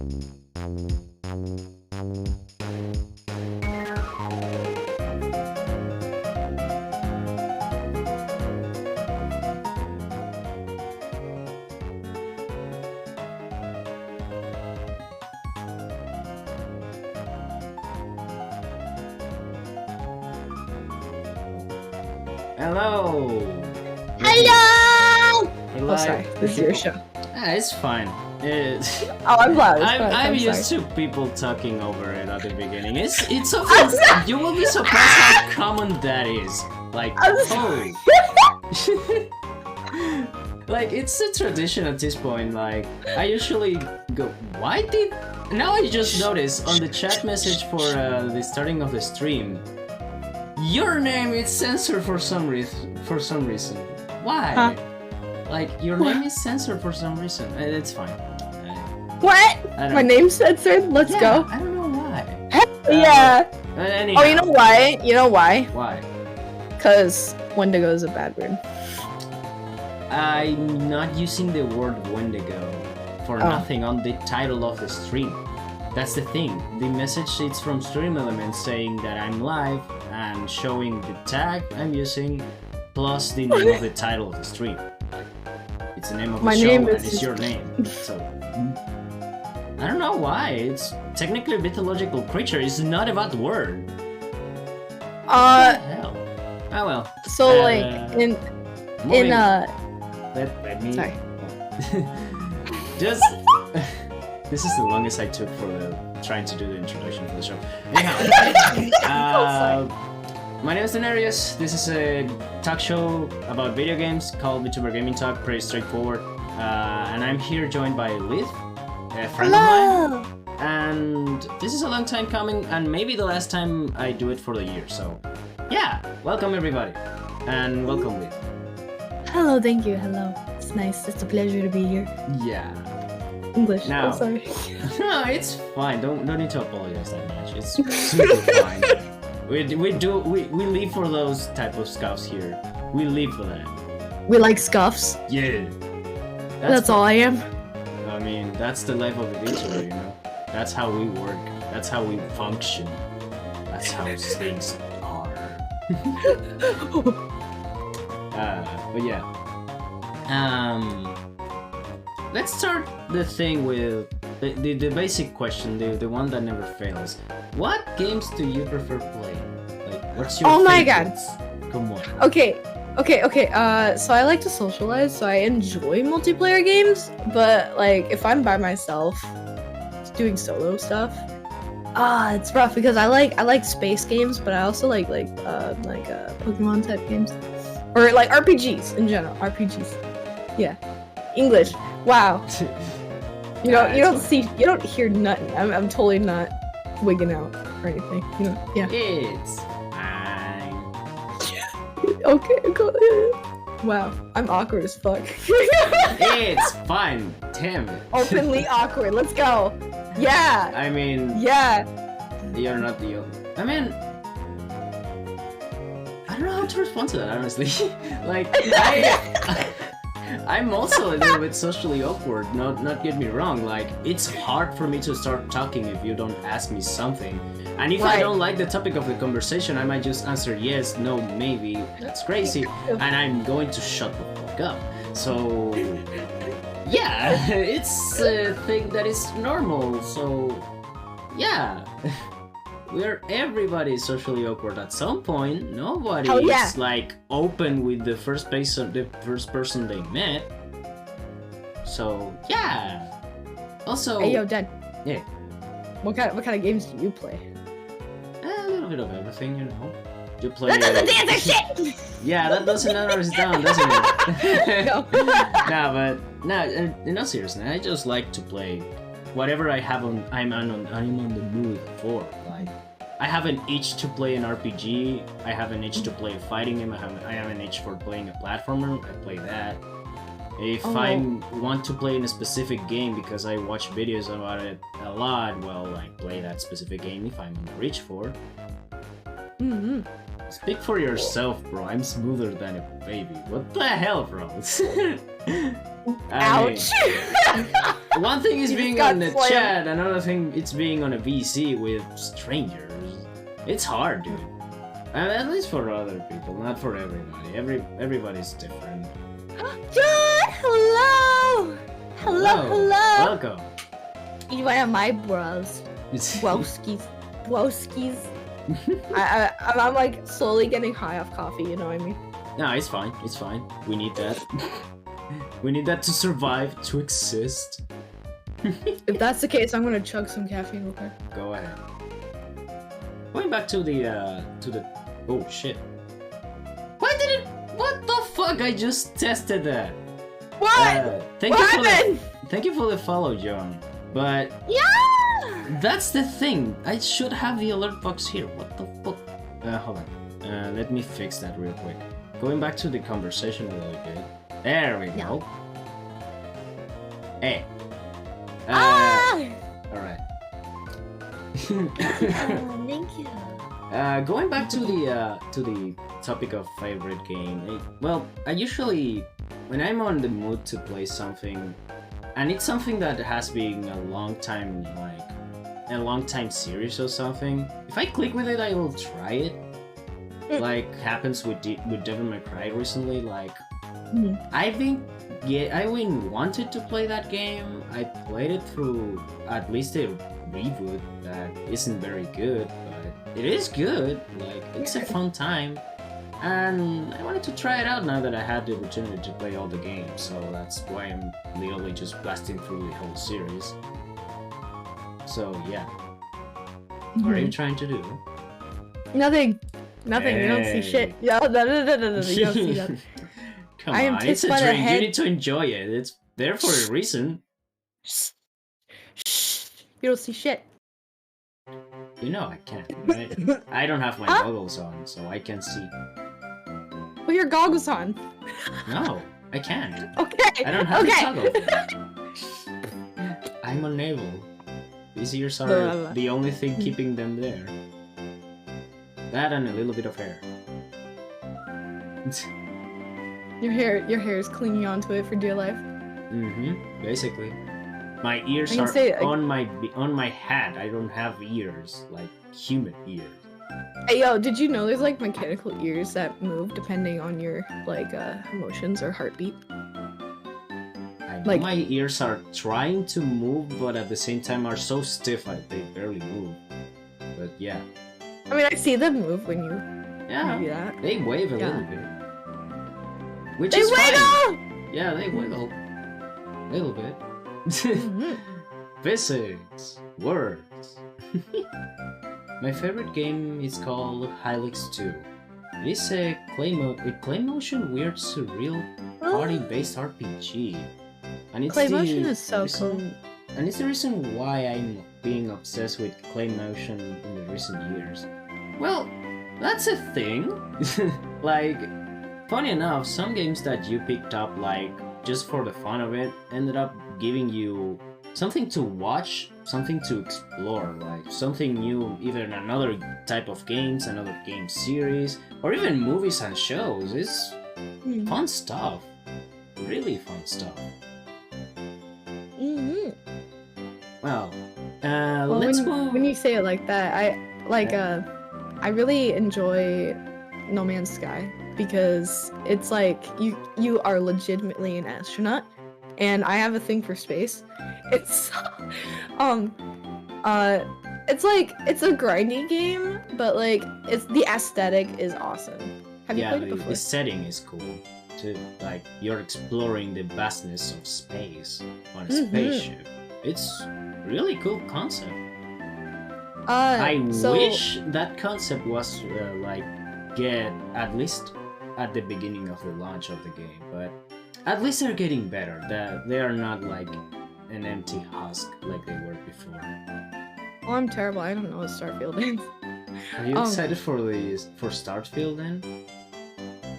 Hello! Hello! Hello! Oh, sorry. This is your show. It's fine. It's... Oh, I'm glad. I'm used to people talking over it at the beginning. It's often... You will be surprised how common that is. Like, holy... Like, it's a tradition at this point. Like, I usually go... Why did... Now I just noticed on the chat message for the starting of the stream, your name is censored for some reason. Why? Huh? Like, your name is censored for some reason. It's fine. What? My name's censored? Let's go. I don't know why. Yeah. Anyhow. Oh, you know why? You know why? Why? Because Wendigo is a bad word. I'm not using the word Wendigo for nothing on the title of the stream. That's the thing. The message is from Stream Elements saying that I'm live and showing the tag I'm using plus the name of the title of the stream. It's the name of the show and it's your name. So I don't know why. It's technically a mythological creature. It's not a bad word. What the hell? Oh well. So like let me sorry. Just this is the longest I took for trying to do the introduction for the show. Anyhow, my name is Denarius. This is a talk show about video games called Vtuber Gaming Talk. Pretty straightforward. And I'm here joined by Lith, a friend of mine. And this is a long time coming, and maybe the last time I do it for the year. So, yeah, welcome everybody, and welcome Lith. Hello, thank you. Hello. It's nice. It's a pleasure to be here. Yeah. English. Now, oh, sorry. No, it's fine. Don't need to apologize that much. It's super fine. We live for those type of scuffs here. We live for that. We like scuffs. Yeah. That's all I am. I mean, that's the life of a VTuber, you know. That's how we work. That's how we function. That's how things are. But yeah. Let's start the thing with the basic question, the one that never fails. What games do you prefer playing? Like, what's your favorites? Come on. Okay. So I like to socialize, so I enjoy multiplayer games. But like, if I'm by myself, doing solo stuff, it's rough because I like space games, but I also like Pokemon type games, or like RPGs in general. RPGs. Yeah. English. Wow. You don't hear nothing. I'm totally not wigging out or anything. You know, yeah. It's fine. Okay, go ahead. Wow, I'm awkward as fuck. It's fine. Damn it. Openly awkward. Let's go. Yeah. I mean. Yeah. You're not the only. I mean. I don't know how to respond to that, honestly. Like, I'm also a little bit socially awkward, not get me wrong, like, it's hard for me to start talking if you don't ask me something. And if I don't like the topic of the conversation, I might just answer yes, no, maybe, that's crazy, and I'm going to shut the fuck up. So, yeah, it's a thing that is normal, so, yeah. Everybody's socially awkward at some point. Nobody is like open with the first person they met. So yeah. Also, hey yo, Dad. Yeah. What kind of games do you play? A little bit of everything, you know. You play. That doesn't answer shit. Yeah, that doesn't narrow us down, doesn't it? No. No, seriously. I just like to play whatever I have on. I'm on the mood for. Like, I have an itch to play an RPG. I have an itch to play a fighting game. I have an itch for playing a platformer. I play that. If I want to play in a specific game because I watch videos about it a lot, well, I play that specific game if I'm on the reach for. Mm-hmm. Speak for yourself, bro. I'm smoother than a baby. What the hell, bro? Ouch! One thing is You being got on the slammed. chat, another thing it's being on a VC with strangers. It's hard, dude. At least for other people, not for everybody. Everybody's different. John, hello! Hello! Welcome. You are my bros. Broskies. Broskies. I'm like slowly getting high off coffee, you know what I mean? No, it's fine. It's fine. We need that. We need that to survive, to exist. If that's the case, I'm gonna chug some caffeine real quick. Go ahead. Going back to the oh shit. Why did it? What the fuck? I just tested that. What? Thank What you for happened? thank you for the follow, John. But Yeah! that's the thing. I should have the alert box here. What the fuck? Hold on. Let me fix that real quick. Going back to the conversation a little bit. There we go. Hey. Alright. Thank you. Going back to the topic of favorite game. I usually, when I'm on the mood to play something, and it's something that has been a long time series or something. If I click with it, I will try it. Like happens with Devil May Cry recently. Like I've been wanted to play that game. I played it through at least a reboot that isn't very good, but it is good. Like it's a fun time, and I wanted to try it out now that I had the opportunity to play all the games. So that's why I'm literally just blasting through the whole series. So yeah, what are you trying to do? Nothing. Nothing. You don't see Hey. shit. No. You don't see that. Come I am on, it's pissed a by the drink. You head. need to enjoy it. It's there for a reason. Shh. You don't see shit. You know I can't, right? I don't have my goggles on, so I can't see. Put your goggles on. No, I can't. Okay. I don't have okay. a toggle. I'm unable. These ears are Blah, blah, blah. the only thing keeping them there. That and a little bit of hair. Your hair is clinging onto it for dear life. Basically. My ears I can are say- on my head. I don't have ears, like human ears. Hey, yo, did you know there's like mechanical ears that move depending on your like emotions or heartbeat? I know Like- my ears are trying to move, but at the same time are so stiff they barely move. But yeah. I mean, I see them move when you Yeah, do that. they wave a Yeah. little bit. Which They is wiggle! fine. Yeah, they wiggle. A little bit. Mhm. Physics. Words. My favorite game is called Helix 2. It is a clay motion weird surreal party-based RPG. And it's Clay the motion is so cool. reason- And it's the reason why I'm being obsessed with clay motion in the recent years. Well, that's a thing. Like, funny enough, some games that you picked up, like, just for the fun of it, ended up giving you something to watch, something to explore, like something new, either in another type of games, another game series, or even movies and shows. It's fun stuff. Really fun stuff. Well, Well, let's when, move. when you say it like that, I really enjoy No Man's Sky because it's like you are legitimately an astronaut, and I have a thing for space. It's it's a grindy game, but like the aesthetic is awesome. Have you Yeah, played it the before? setting is cool too. Like you're exploring the vastness of space on a Mhm. spaceship. It's really cool concept. So, wish that concept was get at least at the beginning of the launch of the game, but at least they're getting better. That they are not like an empty husk like they were before. Oh, I'm terrible. I don't know what Starfield is. Are you excited for Starfield then?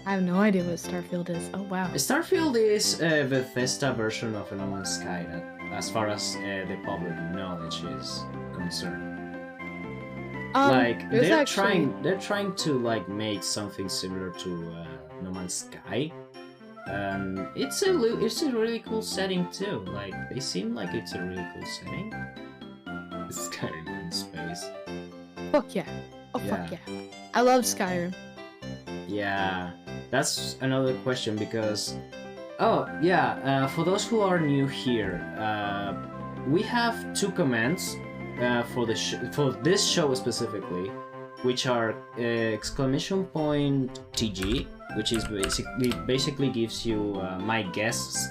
I have no idea what Starfield is. Oh wow. Starfield is a Bethesda version of No Man's Sky, as far as the public knowledge is concerned. Like there's they're trying to like make something similar to No Man's Sky. It's a really cool setting too. Like they seem like it's a really cool setting. Skyrim in space. Fuck yeah. Oh fuck yeah. I love Skyrim. Yeah, that's another question because, for those who are new here, we have two commands for this show specifically, which are !TG, which is basically gives you my guests'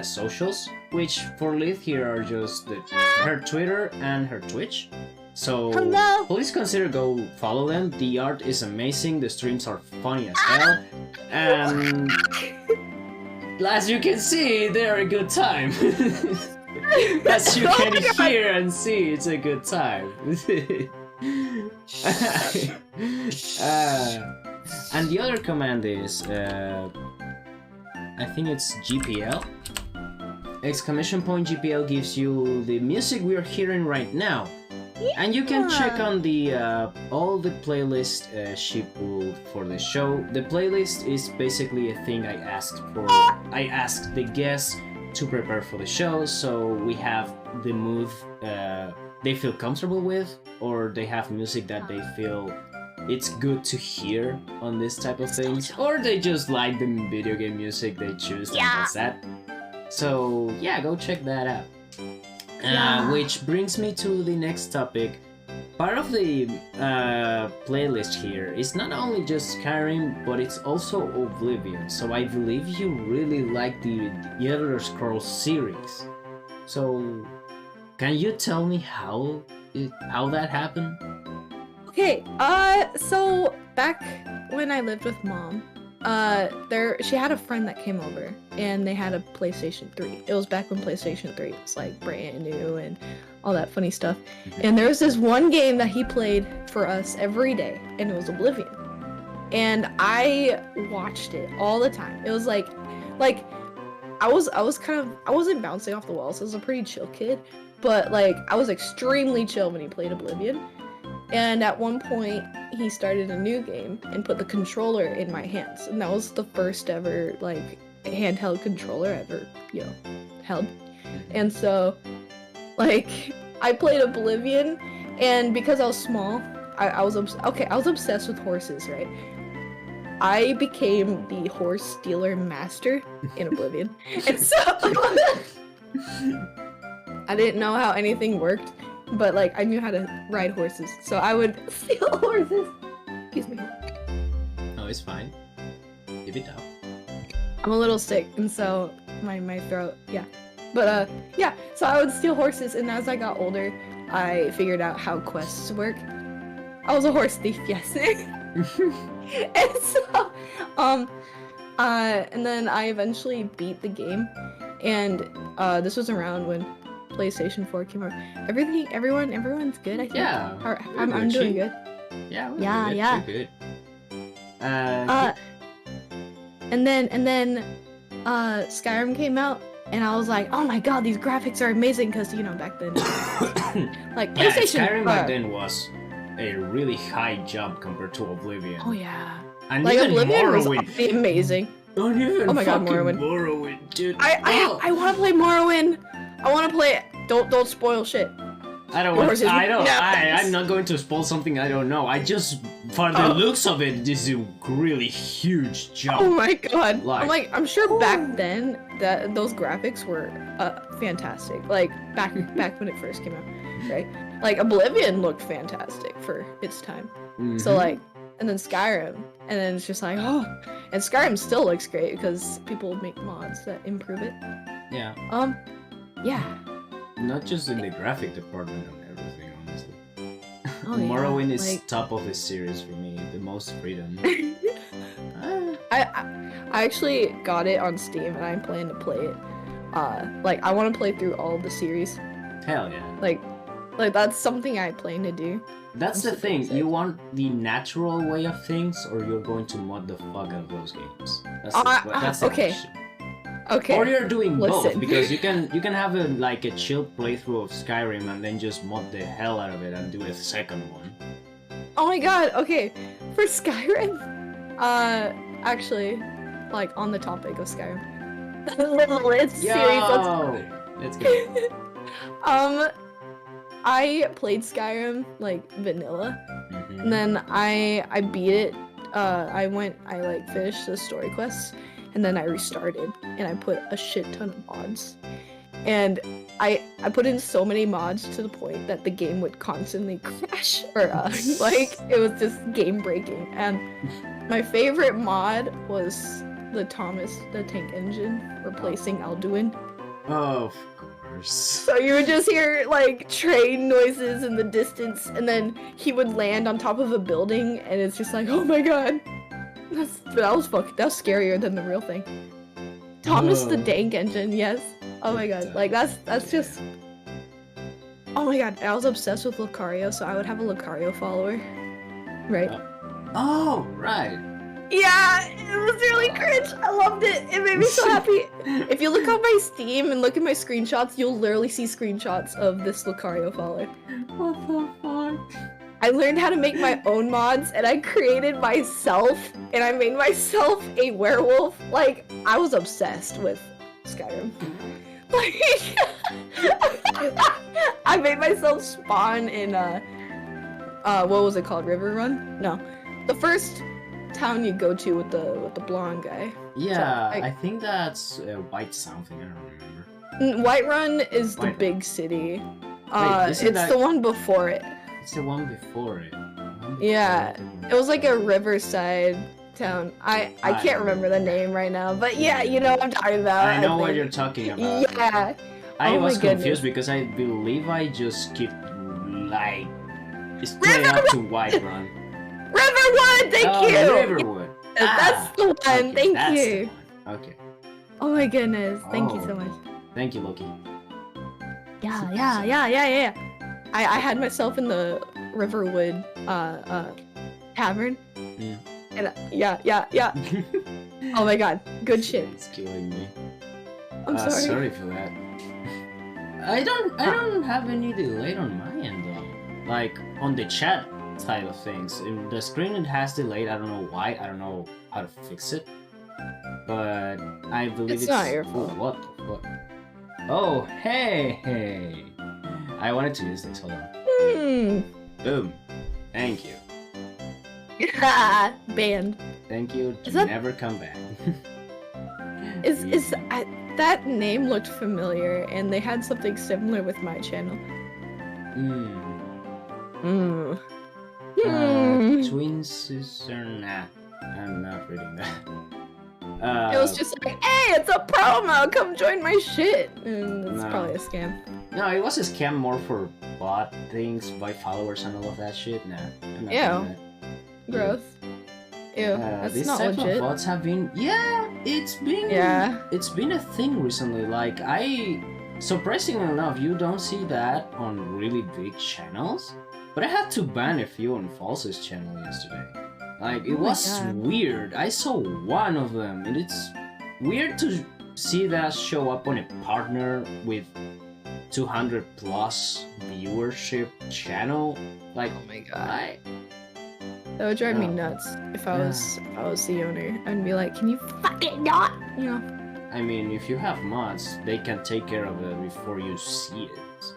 socials, which for Lith here are just her Twitter and her Twitch. So please consider go follow them. The art is amazing. The streams are funny as hell, and as you can see, they're a good time. As you can hear and see, it's a good time. And the other command is, I think it's GPL. ! GPL gives you the music we are hearing right now. And you can check on the all the playlist she pulled for the show. The playlist is basically a thing I asked the guests to prepare for the show, so we have the mood they feel comfortable with, or they have music that they feel it's good to hear on this type of things, or they just like the video game music they choose and that's that. So yeah, go check that out. Which brings me to the next topic. Part of the playlist here is not only just Skyrim, but it's also Oblivion. So I believe you really like the Elder Scrolls series. So can you tell me how that happened? Okay, so back when I lived with Mom, she had a friend that came over, and they had a PlayStation 3. It was back when PlayStation 3 was like brand new and all that funny stuff. And there was this one game that he played for us every day, and it was Oblivion. And I watched it all the time. It was like I wasn't bouncing off the walls. I was a pretty chill kid, but like I was extremely chill when he played Oblivion. And at one point, he started a new game and put the controller in my hands. And that was the first ever, like, handheld controller I ever, held. And so, like, I played Oblivion, and because I was small, I was obsessed with horses, right? I became the horse stealer master in Oblivion. And so, I didn't know how anything worked. But, like, I knew how to ride horses, so I would steal horses. Excuse me. No, it's fine. Give it up. I'm a little sick, and so my throat, yeah. But, so I would steal horses, and as I got older, I figured out how quests work. I was a horse thief, yes. And so, and then I eventually beat the game, and, this was around when PlayStation 4 came out. Everyone's good, I think. Yeah. I'm doing good. Yeah. Yeah. We're good. And then Skyrim came out, and I was like, oh my god, these graphics are amazing, because back then, like PlayStation. Skyrim back then was a really high jump compared to Oblivion. Oh yeah. And like even Oblivion Morrowind. was amazing. Oh my god, Morrowind. Morrowind, dude. I want to play Morrowind. I want to play it. Don't spoil shit. I'm not going to spoil something I don't know. I just, for the looks of it, this is a really huge jump. Oh my god. I'm sure back then that those graphics were fantastic. Like back when it first came out, right? Like Oblivion looked fantastic for its time. Mm-hmm. So like, and then Skyrim, and then it's just like, and Skyrim still looks great because people make mods that improve it. Yeah. Yeah. Not just in the graphic department and everything, honestly. Morrowind is top of the series for me, the most freedom. I actually got it on Steam, and I'm planning to play it. I want to play through all of the series. Hell yeah. Like that's something I plan to do. That's the thing. Excited. You want the natural way of things, or you're going to mod the fuck out of those games? That's the question. Okay. Or you're doing both, because you can have a chill playthrough of Skyrim and then just mod the hell out of it and do a second one. Oh my god, okay. For Skyrim, actually, like, on the topic of Skyrim. It's series, Let's go. I played Skyrim, like, vanilla. Mhm. And then I beat it. I like finished the story quests, and then I restarted, and I put a shit ton of mods. And I put in so many mods to the point that the game would constantly crash, or like it was just game breaking. And my favorite mod was the tank engine replacing Alduin. Of course. So you would just hear like train noises in the distance, and then he would land on top of a building, and it's just like, oh my god, that was scarier than the real thing. Thomas the tank engine, yes. Oh my god, like that's just. Oh my god, I was obsessed with Lucario, so I would have a Lucario follower, right? Oh, right. Yeah, it was really cringe. I loved it. It made me so happy. If you look on my Steam and look at my screenshots, you'll literally see screenshots of this Lucario follower. What the fuck? I learned how to make my own mods, and I created myself, and I made myself a werewolf. Like, I was obsessed with Skyrim. Like, I made myself spawn in, what was it called? River Run? No. The first town you go to with the blonde guy. Yeah, So, I think that's White something, I don't remember. Whiterun is the Whiterun. big city. isn't It's that- the one before it. It's the one before it. Yeah, it was like a riverside town. I can't remember the name right now, but yeah, you know what I'm talking about. I know what think. you're talking about. Yeah. I Oh my was confused goodness. because I believe I just skipped like straight up to Whiterun. Riverwood, thank Oh, you. Riverwood. That's the one. Okay, Thank that's the you. one. Okay. Oh my goodness, thank you Oh. so much. Thank you, Loki. Yeah. I had myself in the Riverwood tavern. Mm. And yeah. Oh my god, good shit. It's killing me. I'm sorry. Sorry for that. I don't have any delay on my end though. Like on the chat side of things, in the screen it has delayed. I don't know why. I don't know how to fix it. But I believe It's not your fault. Oh, what the fuck? Oh, hey. I wanted to use this. Hold on. Boom. Thank you. Banned. Thank you. Is that- Never come back. That name looked familiar, and they had something similar with my channel. Twin sister? Nah, I'm not reading that. It was just like, hey, it's a promo, come join my shit. And it's No. probably a scam. No, it was a scam more for bot things, buy followers and all of that shit. Nah, I'm not Ew. doing that. Gross. Ew, that's these not type legit. of bots have been, it's been a thing recently. Like surprisingly enough, you don't see that on really big channels. But I had to ban a few on False's channel yesterday. Like it Oh my was God. weird. I saw one of them, and it's weird to see that show up on a partner with 200 plus viewership channel. Like Oh my god. I. That would drive me Yeah. nuts if I was the owner. I'd be like, can you fucking not? You know. I mean, if you have mods, they can take care of it before you see it. So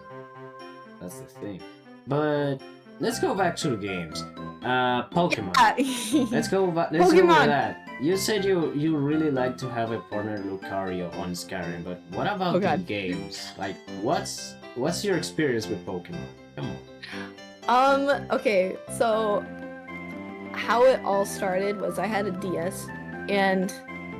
that's the thing. But let's go back to the games. Pokemon. Let's go over Pokemon. that. You said you really like to have a partner Lucario on Skyrim, but what about Oh, the God. games? Like, what's your experience with Pokemon? Come on. Okay, so how it all started was I had a DS, and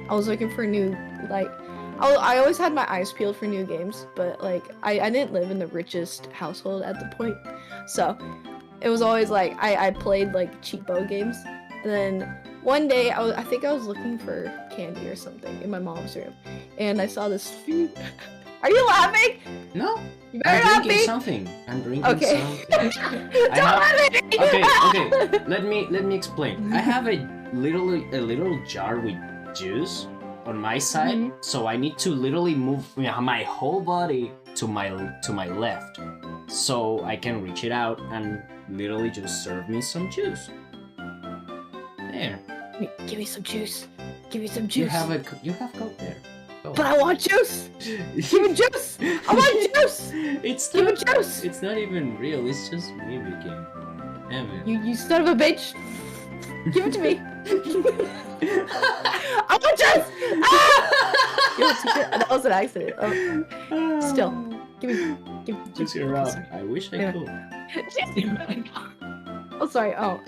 I was looking for new, like, I always had my eyes peeled for new games, but like I didn't live in the richest household at the point, so it was always like I played like cheapo games, and then one day I think I was looking for candy or something in my mom's room, and I saw this. Are you laughing? No, You better I'm not drinking be. something. I'm drinking Okay. something. Don't let me. Okay. Let me explain. I have a little jar with juice on my side, Mhm. so I need to literally move my whole body to my left, so I can reach it out and literally just serve me some juice. There. Give me some juice. Give me some juice. You have Coke there. Go. But I want juice. Give me juice. I want juice. Give me juice. It's not even real. It's just mimicking. Damn it. You son of a bitch. Give it to me. I want juice. Ah! That was an accident. Oh. Still. Give me Juice your mouth. I wish I could. Oh, sorry. Oh.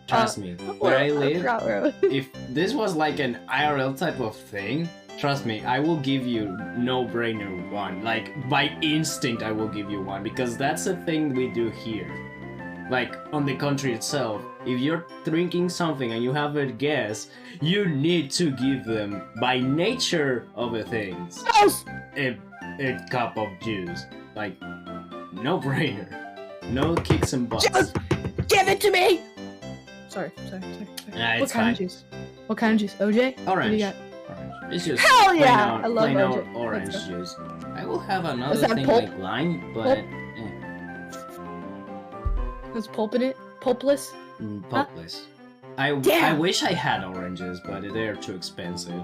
Trust me, where I live, where if this was like an IRL type of thing, trust me, I will give you no-brainer one. Like, by instinct, I will give you one, because that's the thing we do here. Like, on the country itself, if you're drinking something and you have a guess, you need to give them, by nature of the things, a cup of juice. Like, no-brainer. No kicks and buts. Just give it to me! Sorry. Nah, What kind of juice? What kind of juice? OJ? Orange. What do you got? Orange. It's just Hell yeah! I love plain OJ. old orange Let's juice. I will have another Is that thing pulp? like lime, but There's pulp in it? Pulpless? pulpless. I Damn! wish I had oranges, but they're too expensive.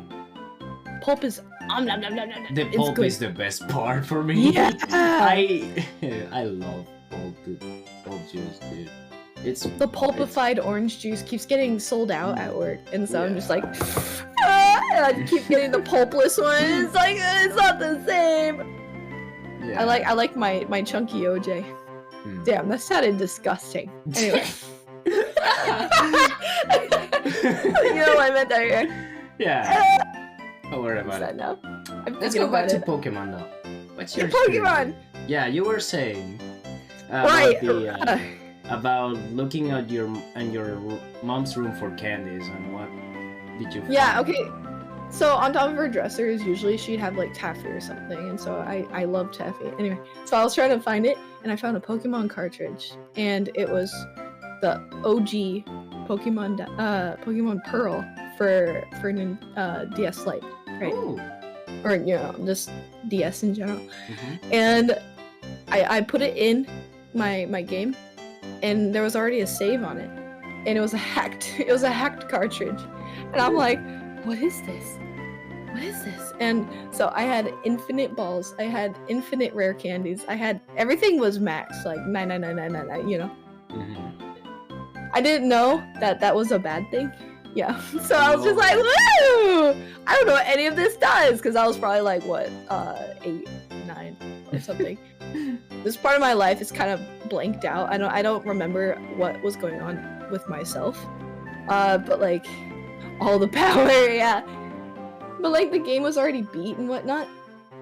Pulp is nom, nom, nom, nom, nom. The It's pulp good. is the best part for me. Yeah! I love pulp juice, dude. It's The pulpified orange juice keeps getting sold out at work, and so I'm just like, and I keep getting the pulpless one. It's like it's not the same. Yeah. I like my chunky OJ. Damn, that sounded disgusting. Anyway, you know what I meant there. Yeah. Don't worry What's about that it. now? I'm Let's thinking go back about to it. Pokemon now. What's your Pokemon? Yeah, you were saying Right. about looking at your mom's room for candies, and what did you find? Yeah, okay. So on top of her dressers, usually she'd have like taffy or something, and so I love taffy. Anyway, so I was trying to find it, and I found a Pokemon cartridge, and it was the OG Pokemon Pearl for DS Lite, right? Ooh. Or just DS in general. Mhm. And I put it in my game, and there was already a save on it, and it was a hacked cartridge, and I'm like, what is this? And so I had infinite balls, I had infinite rare candies, everything was max, like 99999, Mhm. I didn't know that was a bad thing. Yeah. So I was just like, woo! I don't know what any of this does, because I was probably like, what, 8, 9 or something. This part of my life is kind of blanked out. I don't remember what was going on with myself. But like, all the power, yeah. But like, the game was already beat and whatnot.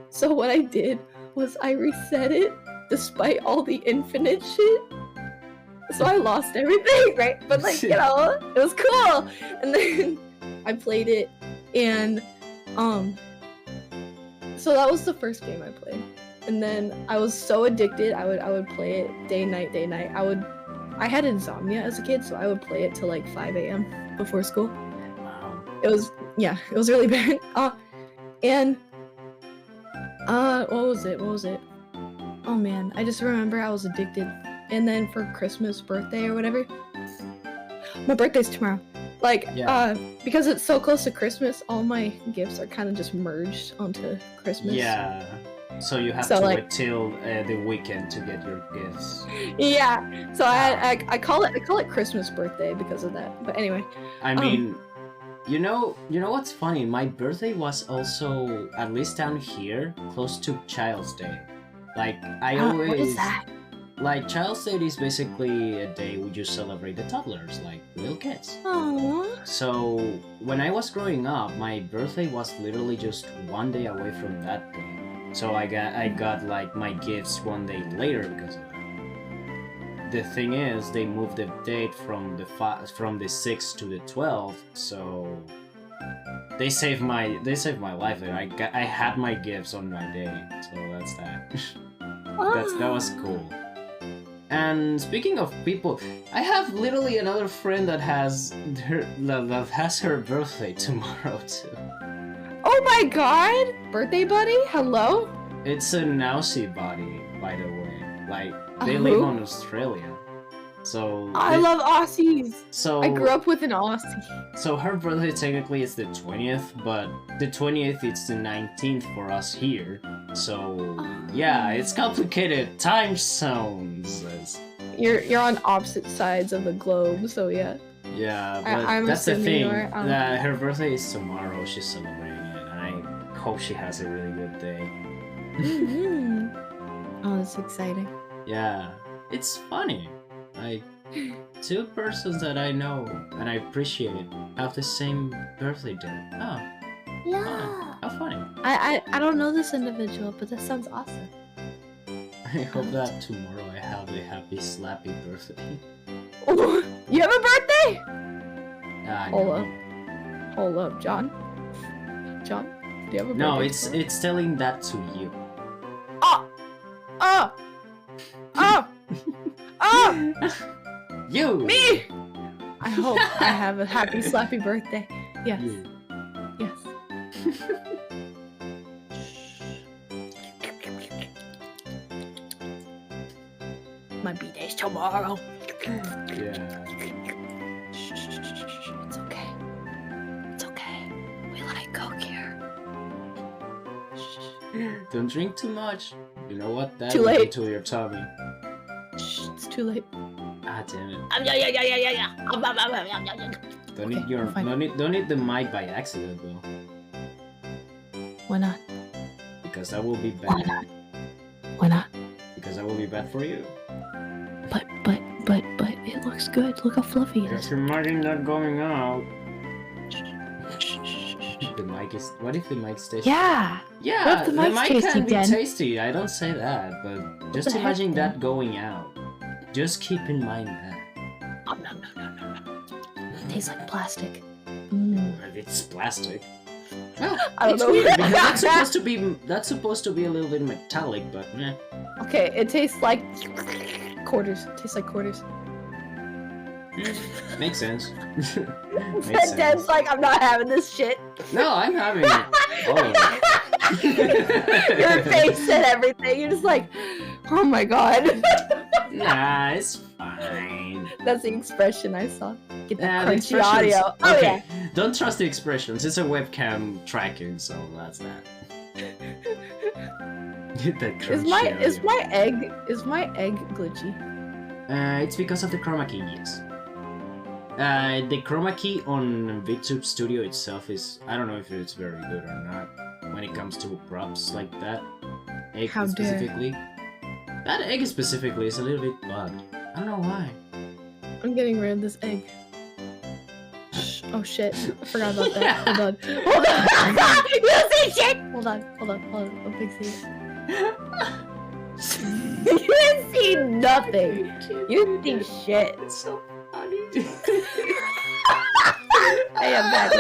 So what I did was I reset it, despite all the infinite shit. So I lost everything, right? But like, it was cool. And then I played it, and so that was the first game I played. And then I was so addicted, I would play it day night. I had insomnia as a kid, so I would play it till like 5 a.m. before school. Wow. It was really bad. And what was it? Oh man, I just remember I was addicted. And then for Christmas, birthday, or whatever, my birthday's tomorrow. Like, Yeah. Because it's so close to Christmas, all my gifts are kind of just merged onto Christmas. Yeah. So you have So, to like- wait till the weekend to get your gifts. Yeah. So I call it Christmas birthday because of that. But anyway. I mean, you know what's funny? My birthday was also, at least down here, close to Child's Day. Like, I always... What is that? Like, Child's Day is basically a day we just celebrate the toddlers, like little kids. Aww. So, when I was growing up, my birthday was literally just one day away from that day. So I got like my gifts one day later because of that. The thing is, they moved the date from the 6th to the 12th, so they saved my life there. I had my gifts on my day, so that's that. That was cool. And speaking of people, I have literally another friend that has her birthday tomorrow too. Oh my god! Birthday buddy? Hello? It's a Nausea body, by the way. Like, They live on Australia. So I love Aussies. So I grew up with an Aussie. So her birthday technically is the 20th, but the 20th it's the 19th for us here. So yeah, it's complicated time zones. You're on opposite sides of the globe, so yeah. Yeah, but I'm that's the thing. that her birthday is tomorrow. She's celebrating it, and I hope she has a really good day. Oh, that's exciting. Yeah, it's funny. Like, two persons that I know and I appreciate have the same birthday day. Oh, Yeah. how funny. I don't know this individual, but that sounds awesome. I hope that tomorrow I have a happy slappy birthday. You have a birthday? Hold Hold up, John. John, do you have a birthday? No, it's telling that to you. Oh! Oh! Oh! Oh! You! Me! I hope I have a happy slappy birthday. Yes. You. Yes. My B-day's tomorrow. Yeah. It's okay. It's okay. We like Coke here. Don't drink too much. You know what? That Too will do late. to your tummy. It's too late. Ah, damn it. Don't Okay, eat your fine. don't eat the mic by accident though. Why not? Because that will be bad. Why not? Why not? Because that will be bad for you. But it looks good. Look how fluffy it Because is. your mic is not going out. The mic is. What if the mic stays? Yeah. Yeah, What if the the mic's mic tasty, can be Dan? tasty. I don't say that, but just the heck, imagine Dan? that going out. Just keep in mind that. Oh, no. It tastes like plastic. Mm. But it's plastic. Well, I don't it's know. weird because that's supposed to be a little bit metallic, but eh. Okay, it tastes like quarters. It tastes like quarters. Makes sense. Makes Dad's sense. like, I'm not having this shit. No, I'm having it. All of it. Your face and everything. You're just like, oh my god. Nah, it's fine. That's the expression I saw. Get the Nah, the crunchy expressions- audio. Oh okay, yeah. don't trust the expressions. It's a webcam tracking, so that's that. Get that crunchy Is audio. my egg glitchy? It's because of the chroma key, yes. The chroma key on VTube Studio itself is, I don't know if it's very good or not when it comes to props like that. Egg How dare. specifically. That egg specifically is a little bit bugged. I don't know why. I'm getting rid of this egg. Oh shit. I forgot about that. Hold on. Hold on. You don't see shit! Hold on. I'll fix it. You didn't see nothing. You didn't see shit. It's so funny. I am back.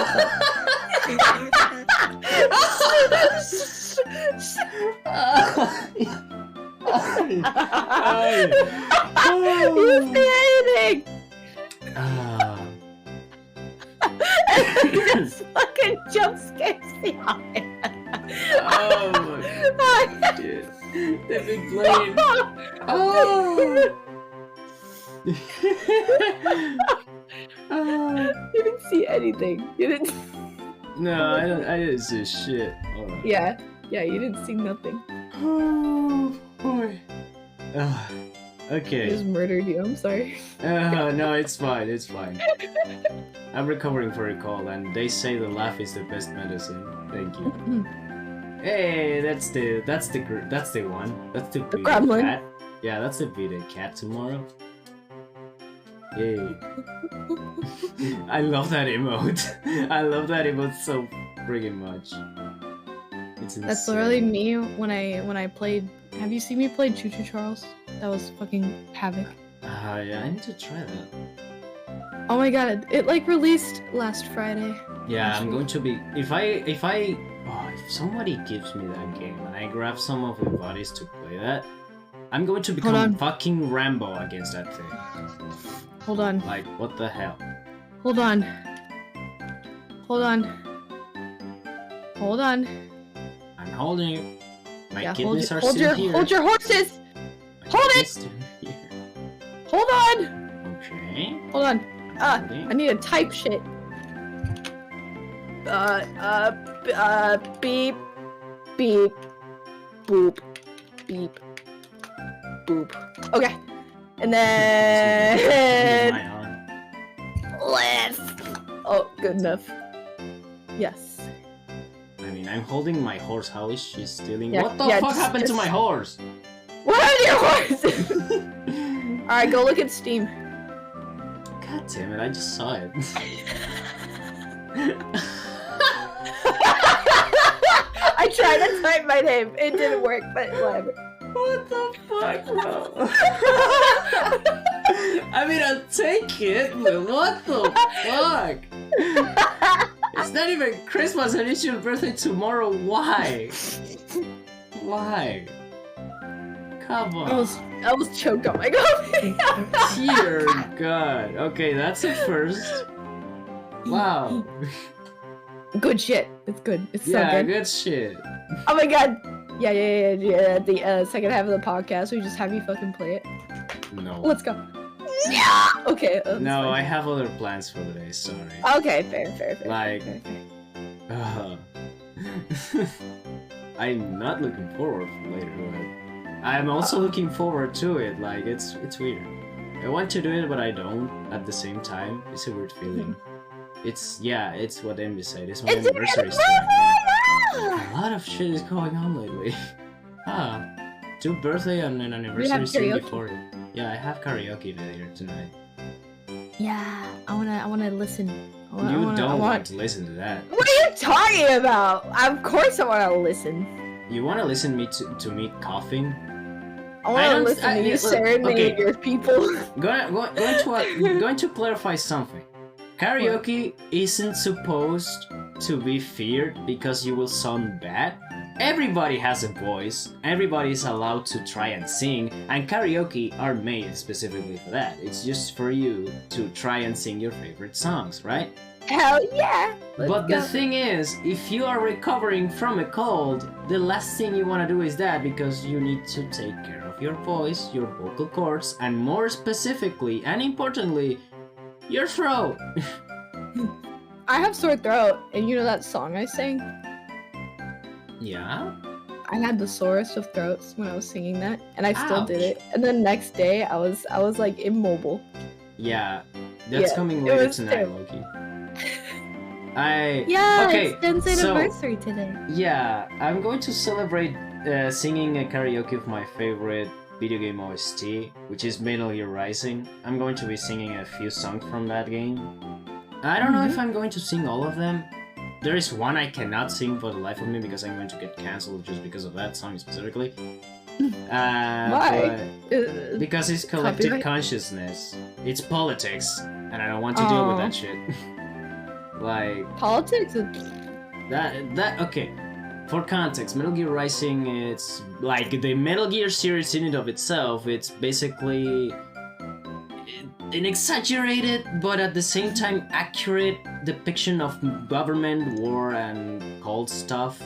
You didn't see anything. Just fucking jump scares the audience. Oh my shit. The big blade. Oh. You didn't see anything. You didn't. No, I didn't see shit. Hold on. Yeah, you didn't see nothing. Oh boy. I Okay. just murdered you. I'm sorry. No, it's fine. It's fine. I'm recovering for a call, and they say the laugh is the best medicine. Thank you. Hey, that's the one. That's the B-Day gremlin. cat. Yeah, that's the B-Day cat tomorrow. Yay. I love that emote. I love that emote so friggin' much. It's insane. That's literally me when I played. Have you seen me play Choo Choo Charles? That was fucking havoc. Yeah, I need to try that. Oh my god, it like released last Friday. Yeah, I'm going to be if somebody gives me that game and I grab some of the buddies to play that, I'm going to become on. fucking Rambo against that thing. Hold on. Like, what the hell? Hold on. Hold on. Hold on. I'm holding you. My Yeah, kidneys are hold still your here. hold your horses. My hold it! kidneys still- Hold on! Okay. Hold on. Ready? I need to type shit. Beep. Beep. Boop. Beep. Boop. Okay. And then... Left. Oh, good enough. Yes. I mean, I'm holding my horse. How is she stealing? Yeah, What the yeah, fuck happened to my horse? What happened to your horse? Alright, go look at Steam. God damn it, I just saw it. I tried to type my name. It didn't work, but whatever. What the fuck, bro? I mean, I'll take it, but what the fuck? It's not even Christmas and it's your birthday tomorrow. Why? Why? Come on. I was choked on my coffee. Dear God. Okay, that's a first. Wow. Good shit. It's good. It's so Yeah, good. good shit. Oh my god. Yeah. At the second half of the podcast, we just have you fucking play it. No. Let's go. Yeah. Okay. No, fine. I have other plans for the day, sorry. Okay, fair. Like- fair. I'm not looking forward to later, but I'm also looking forward to it. Like, it's weird. I want to do it, but I don't at the same time. It's a weird feeling. It's what Envy said. It's my anniversary stream. A lot of shit is going on lately. Two birthday and an anniversary stream karaoke. before it. Yeah, I have karaoke later tonight. Yeah, I wanna listen. You don't want to listen to that. What are you talking about? Of course I wanna listen. You want to listen to me coughing? I wanna don't- listen I- to you look, serenade okay. your people. Going to clarify something. Karaoke isn't supposed to be feared because you will sound bad. Everybody has a voice, everybody is allowed to try and sing, and karaoke are made specifically for that. It's just for you to try and sing your favorite songs, right? Hell yeah! But the thing is, if you are recovering from a cold, the last thing you want to do is that, because you need to take care of your voice, your vocal cords, and more specifically and importantly, your throat. I have sore throat, and you know that song I sang? Yeah? I had the sorest of throats when I was singing that, and I still did Ouch. it. And the next day, I was like immobile. Yeah, that's Yeah, coming it later was tonight, terrible. Loki. Yeah, okay, it's Jen's so- anniversary today. Yeah, I'm going to celebrate singing a karaoke of my favorite video game OST, which is Metal Gear Rising. I'm going to be singing a few songs from that game. I don't know if I'm going to sing all of them. There is one I cannot sing for the life of me because I'm going to get cancelled just because of that song specifically. Why? But because it's collective Copyright? consciousness. It's politics, and I don't want to deal with that shit. Like, Politics? okay. For context, Metal Gear Rising, it's like the Metal Gear series in and of itself. It's basically an exaggerated, but at the same time accurate depiction of government, war, and cult stuff.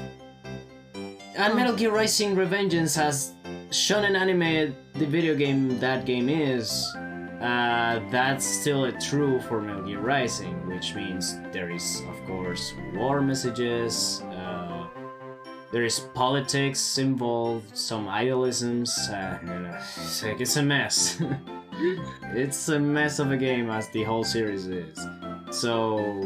And Metal Gear Rising Revengeance has shonen anime, the video game that game is. That's still true for Metal Gear Rising, which means there is, of course, war messages. There is politics involved, some idealisms. It's a mess. It's a mess of a game, as the whole series is. So,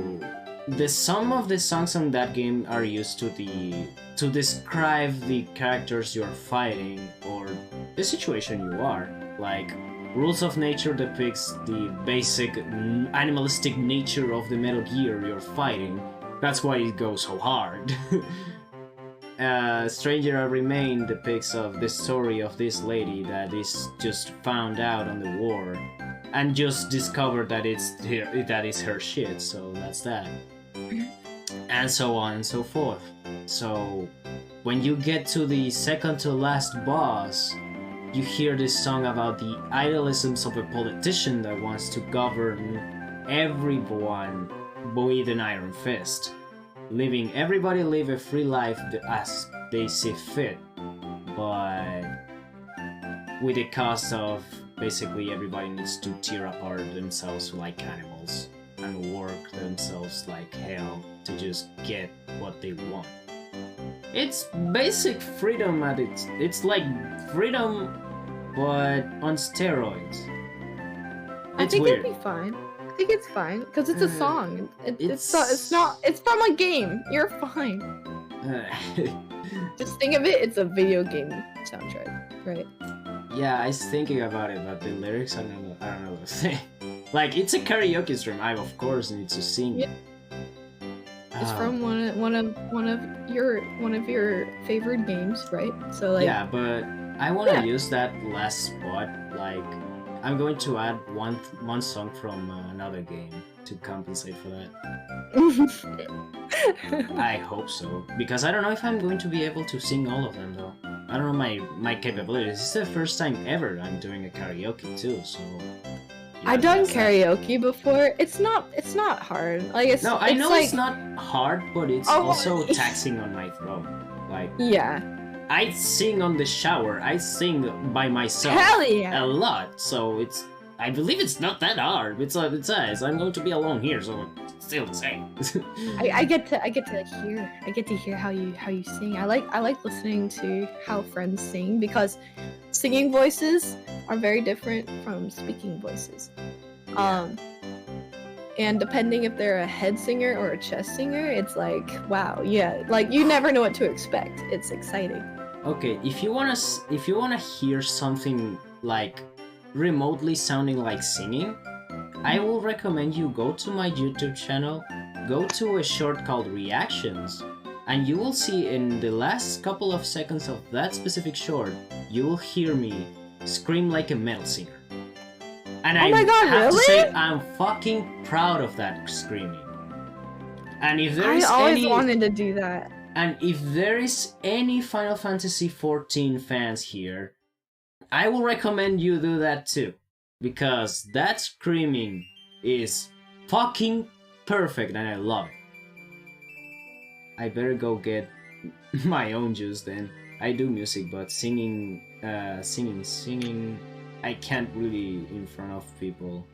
some of the songs on that game are used to describe the characters you're fighting or the situation you are. Like, Rules of Nature depicts the basic animalistic nature of the Metal Gear you're fighting. That's why it goes so hard. Stranger I Remain depicts of the story of this lady that is just found out on the war and just discovered that that is her shit, so that's that. And so on and so forth. So when you get to the second to last boss, you hear this song about the idealisms of a politician that wants to govern everyone with an iron fist. Living everybody live a free life as they see fit, but with the cost of basically everybody needs to tear apart themselves like animals and work themselves like hell to just get what they want. It's basic freedom at it's like freedom but on steroids. I It's think weird. it'd be fine. I think it's fine because it's a song. It's not. It's from a game. You're fine. Just think of it. It's a video game soundtrack, right? Yeah, I was thinking about it, but the lyrics, I don't know what to say. Like, it's a karaoke stream. I of course need to sing. Yeah. It's from one of your favorite games, right? So like. Yeah, but I want to use that last spot. Like, I'm going to add one song from another game to compensate for that. I hope so, because I don't know if I'm going to be able to sing all of them though. I don't know my capabilities. It's the first time ever I'm doing a karaoke too, so. I've done karaoke before. It's not hard. Like it's. No, I know like... it's not hard, but it's also taxing on my throat. Like. Yeah. I sing on the shower. I sing by myself. Hell yeah. A lot, so it's. I believe it's not that hard. It says I'm going to be alone here, so it's still the same. I get to hear how you sing. I like listening to how friends sing because singing voices are very different from speaking voices. Yeah. And depending if they're a head singer or a chest singer, it's like wow, yeah, like you never know what to expect. It's exciting. Okay, if you wanna hear something like remotely sounding like singing, I will recommend you go to my YouTube channel, go to a short called Reactions, and you will see in the last couple of seconds of that specific short, you will hear me scream like a metal singer. And I have to say, I'm fucking proud of that screaming. And if there is I always wanted to do that. And if there is any Final Fantasy XIV fans here, I will recommend you do that too, because that screaming is fucking perfect and I love it. I better go get my own juice then. I do music, but singing, I can't really in front of people.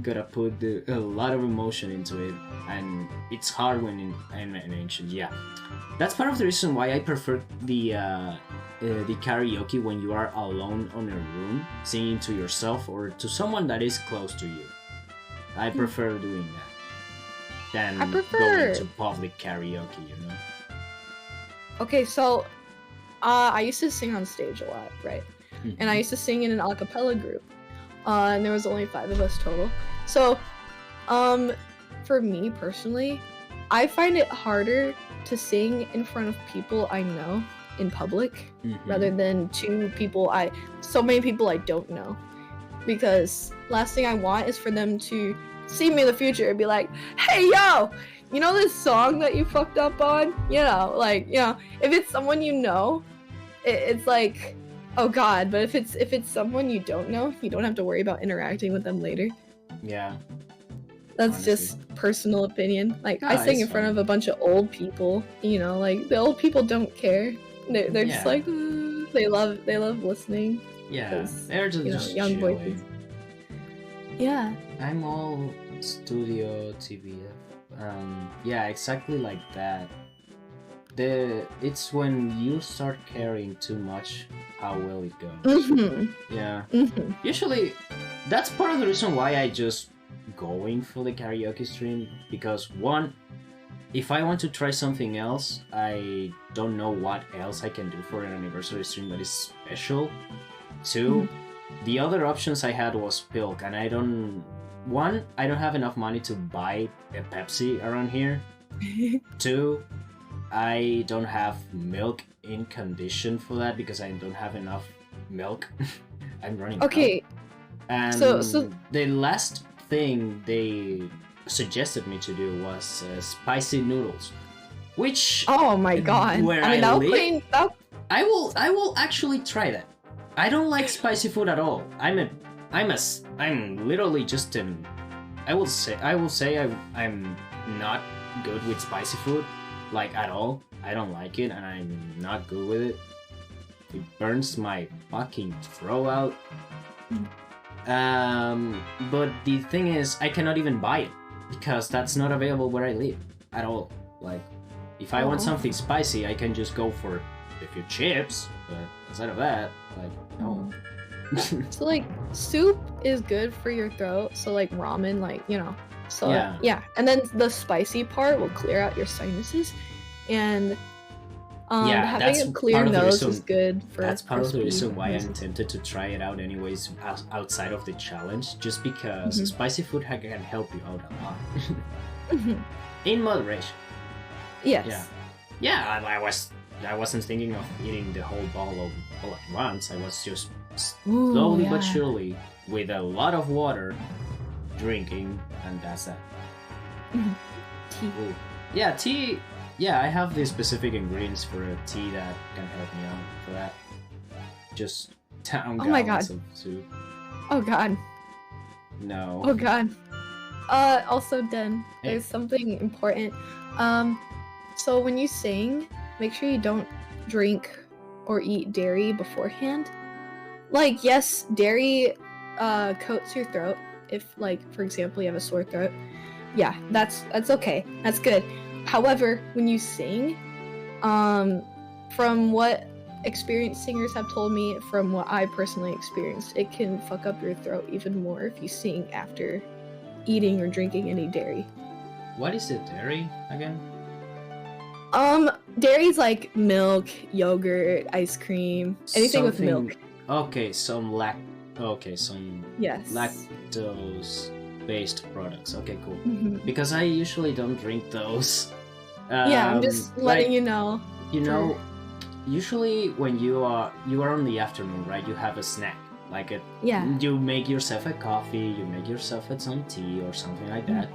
Gotta put a lot of emotion into it, and it's hard when I'm anxious. Yeah, that's part of the reason why I prefer the karaoke when you are alone on a room, singing to yourself or to someone that is close to you. I prefer doing that than going to public karaoke. You know. Okay, so I used to sing on stage a lot, right? Mm-hmm. And I used to sing in an a cappella group. And there was only 5 of us total. So, for me personally, I find it harder to sing in front of people I know in public rather than so many people I don't know. Because last thing I want is for them to see me in the future and be like, hey, yo, you know this song that you fucked up on? You know, like, you know, if it's someone you know, it's like, oh god, but if it's someone you don't know, you don't have to worry about interacting with them later. Yeah. That's honestly just personal opinion. Like, I sing in front of a bunch of old people, you know, like, the old people don't care. They're just like, they love listening. Yeah, they're just young voices. Yeah. I'm all studio TV. Yeah, exactly like that. It's when you start caring too much how well it goes. Yeah. Usually, that's part of the reason why I just going for the karaoke stream, because one, if I want to try something else, I don't know what else I can do for an anniversary stream that is special. Two, the other options I had was Pilk, and I don't have enough money to buy a Pepsi around here. Two, I don't have milk in condition for that because I don't have enough milk. I'm running out. And so the last thing they suggested me to do was spicy noodles, which oh my god! Where I live, I will actually try that. I don't like spicy food at all. I'm literally just I will say I'm not good with spicy food. Like, at all. I don't like it, and I'm not good with it. It burns my fucking throat out. But the thing is, I cannot even buy it because that's not available where I live at all. Like, if I want something spicy, I can just go for a few chips, but instead of that, like, no. So like soup is good for your throat, so like ramen, like, you know, so yeah, and then the spicy part will clear out your sinuses, and having a clear nose is good for. That's part of the reason why I'm tempted to try it out anyways outside of the challenge, just because spicy food can help you out a lot. In moderation. Yes. Yeah, I wasn't thinking of eating the whole bowl all at once. I was just slowly but surely, with a lot of water, drinking, and that's that. Tea. Ooh. Yeah, tea. Yeah, I have the specific ingredients for a tea that can help me out for that. Just down gallons of soup. Oh god. No. Oh god. Also, Den, there's something important. So when you sing, make sure you don't drink or eat dairy beforehand. Like, yes, dairy coats your throat if, like, for example, you have a sore throat. Yeah, that's okay. That's good. However, when you sing, from what experienced singers have told me, from what I personally experienced, it can fuck up your throat even more if you sing after eating or drinking any dairy. What is it, dairy again? Dairy's like milk, yogurt, ice cream, anything with milk. Okay, some yes. lactose-based products. Okay, cool. Because I usually don't drink those. Yeah, I'm just letting you know. You know, usually when you are on the afternoon, right? You have a snack, like you make yourself a coffee, you make yourself some tea or something like that.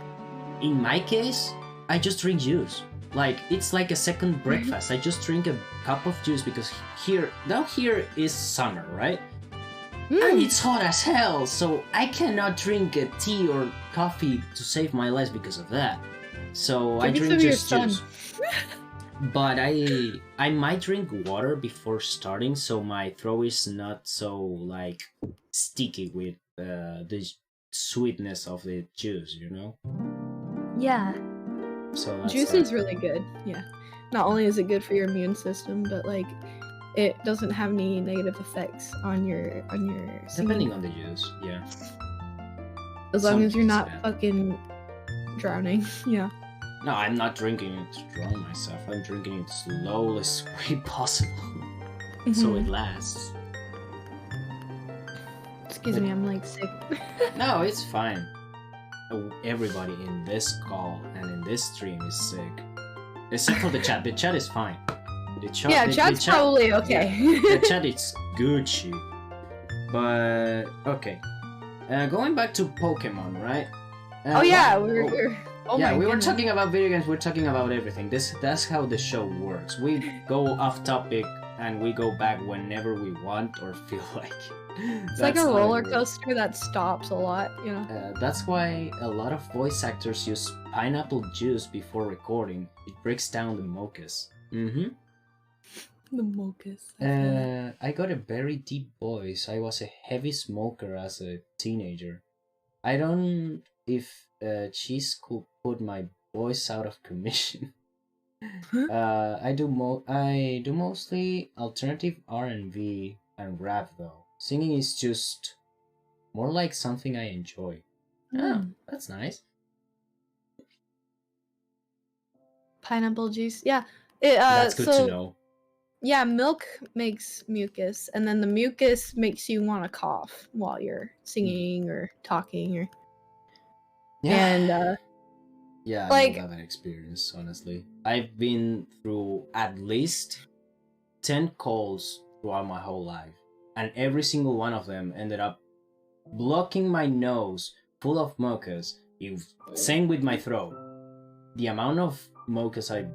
In my case, I just drink juice. Like, it's like a second breakfast. I just drink a cup of juice because here is summer, right? And it's hot as hell, so I cannot drink a tea or coffee to save my life because of that. So I drink just juice. But I might drink water before starting, so my throat is not so like sticky with the sweetness of the juice, you know? Yeah. So juice is really good. Yeah. Not only is it good for your immune system, but like it doesn't have any negative effects on your depending on the juice, yeah. As long as you're not fucking drowning, yeah. No, I'm not drinking it to drown myself. I'm drinking it slowest way possible, so it lasts. Excuse me, I'm like sick. No, it's fine. Everybody in this call and in this stream is sick, except for the chat. The chat is fine. Chat's probably okay. The chat is Gucci. But okay, going back to Pokemon, right? We were talking about video games. We're talking about everything. That's how the show works. We go off topic and we go back whenever we want or feel like. It's like a roller coaster that stops a lot, you know. That's why a lot of voice actors use pineapple juice before recording. It breaks down the mucus. The mucus. I got a very deep voice. I was a heavy smoker as a teenager. I don't if cheese could put my voice out of commission. I do mostly alternative R&B and rap though. Singing is just more like something I enjoy. Oh, that's nice. Pineapple juice, yeah. That's good to know. Yeah, milk makes mucus, and then the mucus makes you want to cough while you're singing or talking, or. Yeah. And yeah, like, I don't have an experience, honestly. I've been through at least 10 calls throughout my whole life, and every single one of them ended up blocking my nose full of mucus. Same with my throat. The amount of mucus I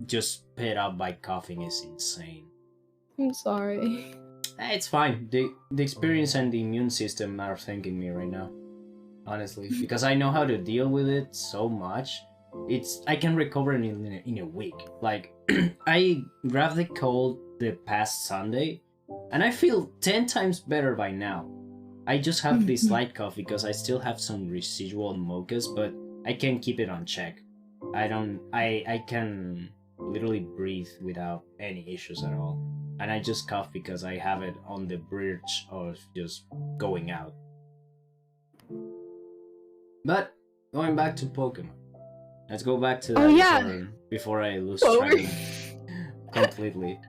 just spit out by coughing is insane. I'm sorry. It's fine. The experience and the immune system are thanking me right now. Honestly, because I know how to deal with it so much. I can recover in a week. Like, I grabbed the cold the past Sunday, And I feel 10 times better by now. I just have this slight cough because I still have some residual mucus, but I can keep it on check. I can literally breathe without any issues at all. And I just cough because I have it on the bridge of just going out. But going back to Pokemon. Let's go back to that before I lose track completely.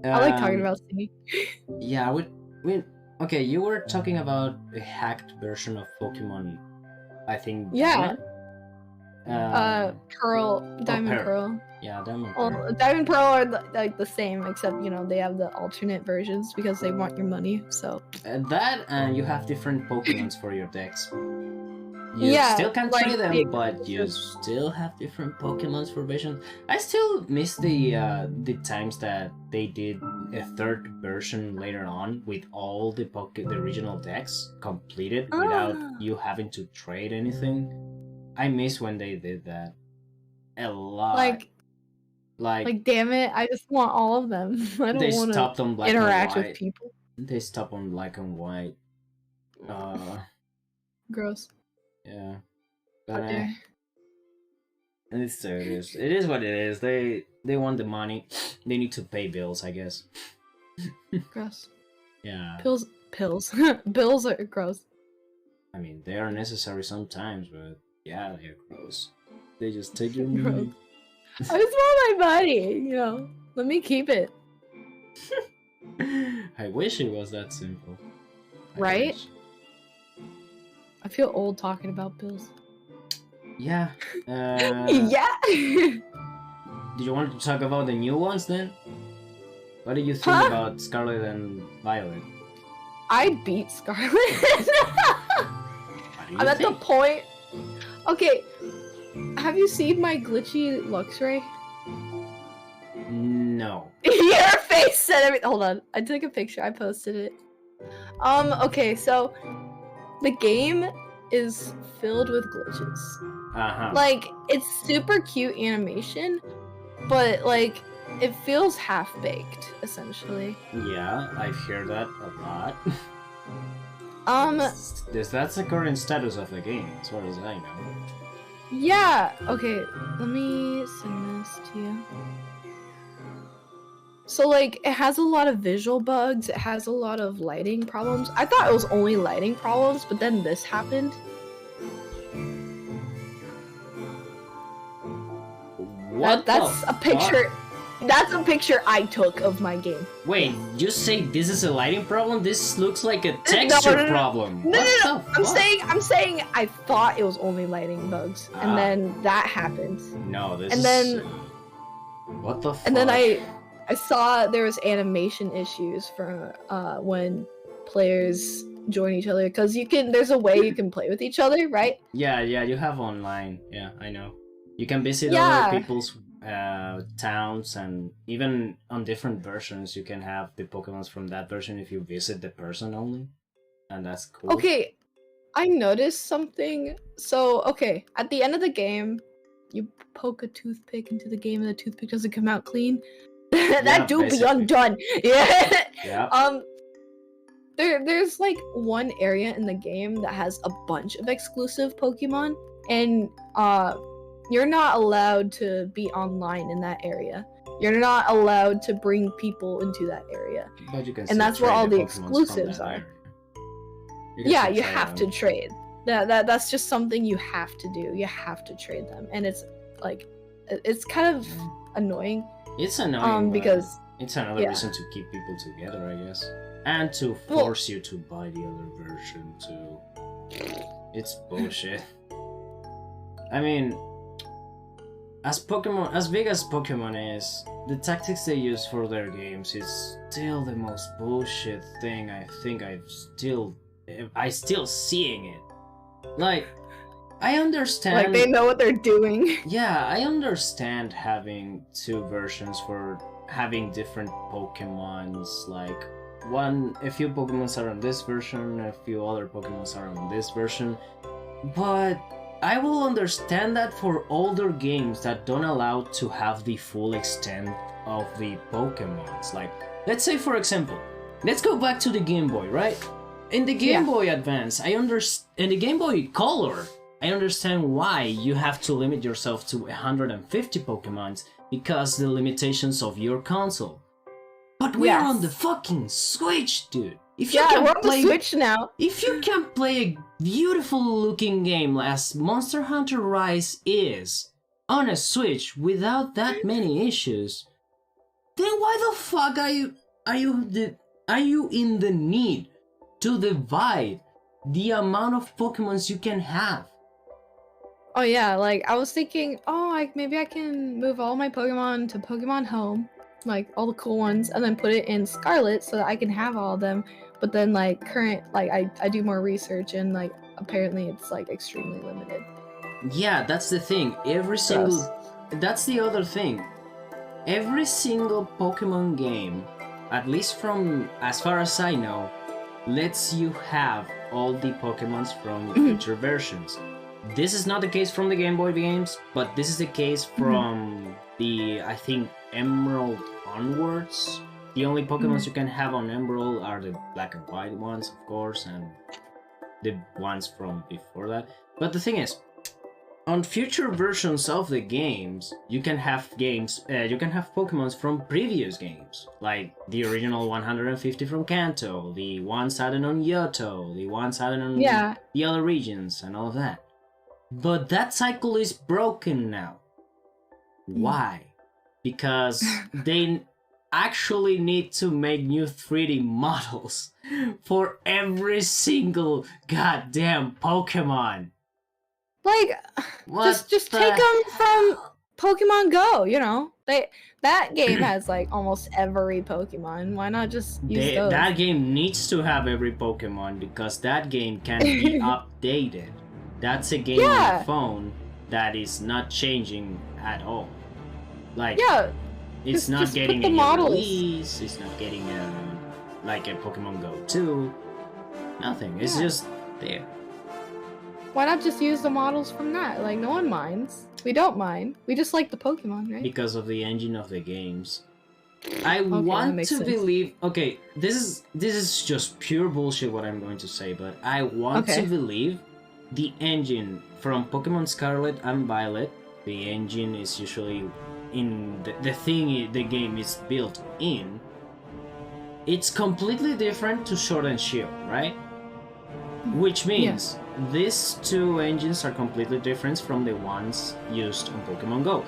I like talking about singing. Yeah, okay, you were talking about a hacked version of Pokemon, I think. Yeah. Diamond? Diamond Pearl. Yeah, Diamond Pearl. Pearl. Diamond Pearl are like the same, except they have the alternate versions because they want your money. So. That and you have different Pokemons for your decks. You still can trade them, but you still have different Pokemons for versions. I still miss the times that they did a third version later on with all the original decks completed without you having to trade anything. I miss when they did that a lot. Like damn it! I just want all of them. I don't want to interact with people. They stopped on black and white. Gross. Yeah, but it's serious. It is what it is. They want the money. They need to pay bills, I guess. Gross. Yeah. Pills. Bills are gross. I mean, they are necessary sometimes, but yeah, they're gross. They just take your money. I just want my money. Let me keep it. I wish it was that simple. Right? I feel old talking about bills. Yeah. Yeah. Do you want to talk about the new ones then? What do you think about Scarlet and Violet? I beat Scarlet. I'm at the point. Okay. Have you seen my glitchy Luxray? No. Your face said everything. Hold on. I took a picture. I posted it. Okay, so the game is filled with glitches. Like, it's super cute animation, but it feels half-baked, essentially. Yeah, I've heard that a lot. That's the current status of the game, as far as I know. Yeah, okay, let me send this to you. So, it has a lot of visual bugs, it has a lot of lighting problems. I thought it was only lighting problems, but then this happened. That's a picture. That's a picture I took of my game. Wait, you say this is a lighting problem? This looks like a texture problem. No. I'm saying I thought it was only lighting bugs, and then that happened. No, and then what the fuck? And then I saw there was animation issues for when players join each other, because there's a way you can play with each other, right? Yeah, you have online. Yeah, I know. You can visit other people's towns, and even on different versions you can have the Pokemons from that version if you visit the person only, and that's cool. Okay, I noticed something. So, okay, at the end of the game, you poke a toothpick into the game and the toothpick doesn't come out clean. That do be undone. Yeah. Yeah. There's one area in the game that has a bunch of exclusive Pokemon, and you're not allowed to be online in that area. You're not allowed to bring people into that area. But you can and that's where all the exclusives are. Yeah, you have to trade. That's just something you have to do. You have to trade them, and it's kind of annoying. It's annoying because it's another reason to keep people together, I guess, and to force you to buy the other version too. It's bullshit. I mean, as big as Pokemon is, the tactics they use for their games is still the most bullshit thing. I think I still seeing it. I understand. They know what they're doing. Yeah, I understand having two versions for having different Pokemons. A few Pokemons are on this version, a few other Pokemons are on this version. But I will understand that for older games that don't allow to have the full extent of the Pokemons. Let's say, for example, let's go back to the Game Boy, right? In the Game Boy Advance, in the Game Boy Color, I understand why you have to limit yourself to 150 Pokemons because the limitations of your console. But we're on the fucking Switch, dude. If you we're on the Switch now. If you can play a beautiful looking game as Monster Hunter Rise is on a Switch without that many issues, then why the fuck are you in the need to divide the amount of Pokemons you can have? Oh yeah, like I was thinking, maybe I can move all my Pokemon to Pokemon Home, like all the cool ones, and then put it in Scarlet so that I can have all of them. But then like I do more research and like apparently it's like extremely limited. Yeah, that's the thing. That's the other thing. Every single Pokemon game, at least from as far as I know, lets you have all the Pokemons from future versions. This is not the case from the Game Boy games, but this is the case from the, I think, Emerald onwards. The only Pokemons you can have on Emerald are the black and white ones, of course, and the ones from before that. But the thing is, on future versions of the games, you can have Pokemons from previous games, like the original 150 from Kanto, the ones added on Yoto, the ones added on the other regions, and all of that. But that cycle is broken now. Why? Because they actually need to make new 3D models for every single goddamn Pokemon. Like, just take them from Pokemon Go, you know? That game has like almost every Pokemon. Why not just use those? That game needs to have every Pokemon because that game can be updated. That's a game on the phone that is not changing at all. Like, it's not getting a new release, it's not getting a Pokemon Go 2. Nothing. It's just there. Why not just use the models from that? Like, no one minds. We don't mind. We just like the Pokemon, right? Because of the engine of the games. I want to believe... Okay, this is just pure bullshit what I'm going to say, but I want to believe the engine from Pokemon Scarlet and Violet, the engine is usually in the thing the game is built in, it's completely different to Sword and Shield, right? Which means these two engines are completely different from the ones used on Pokemon Go.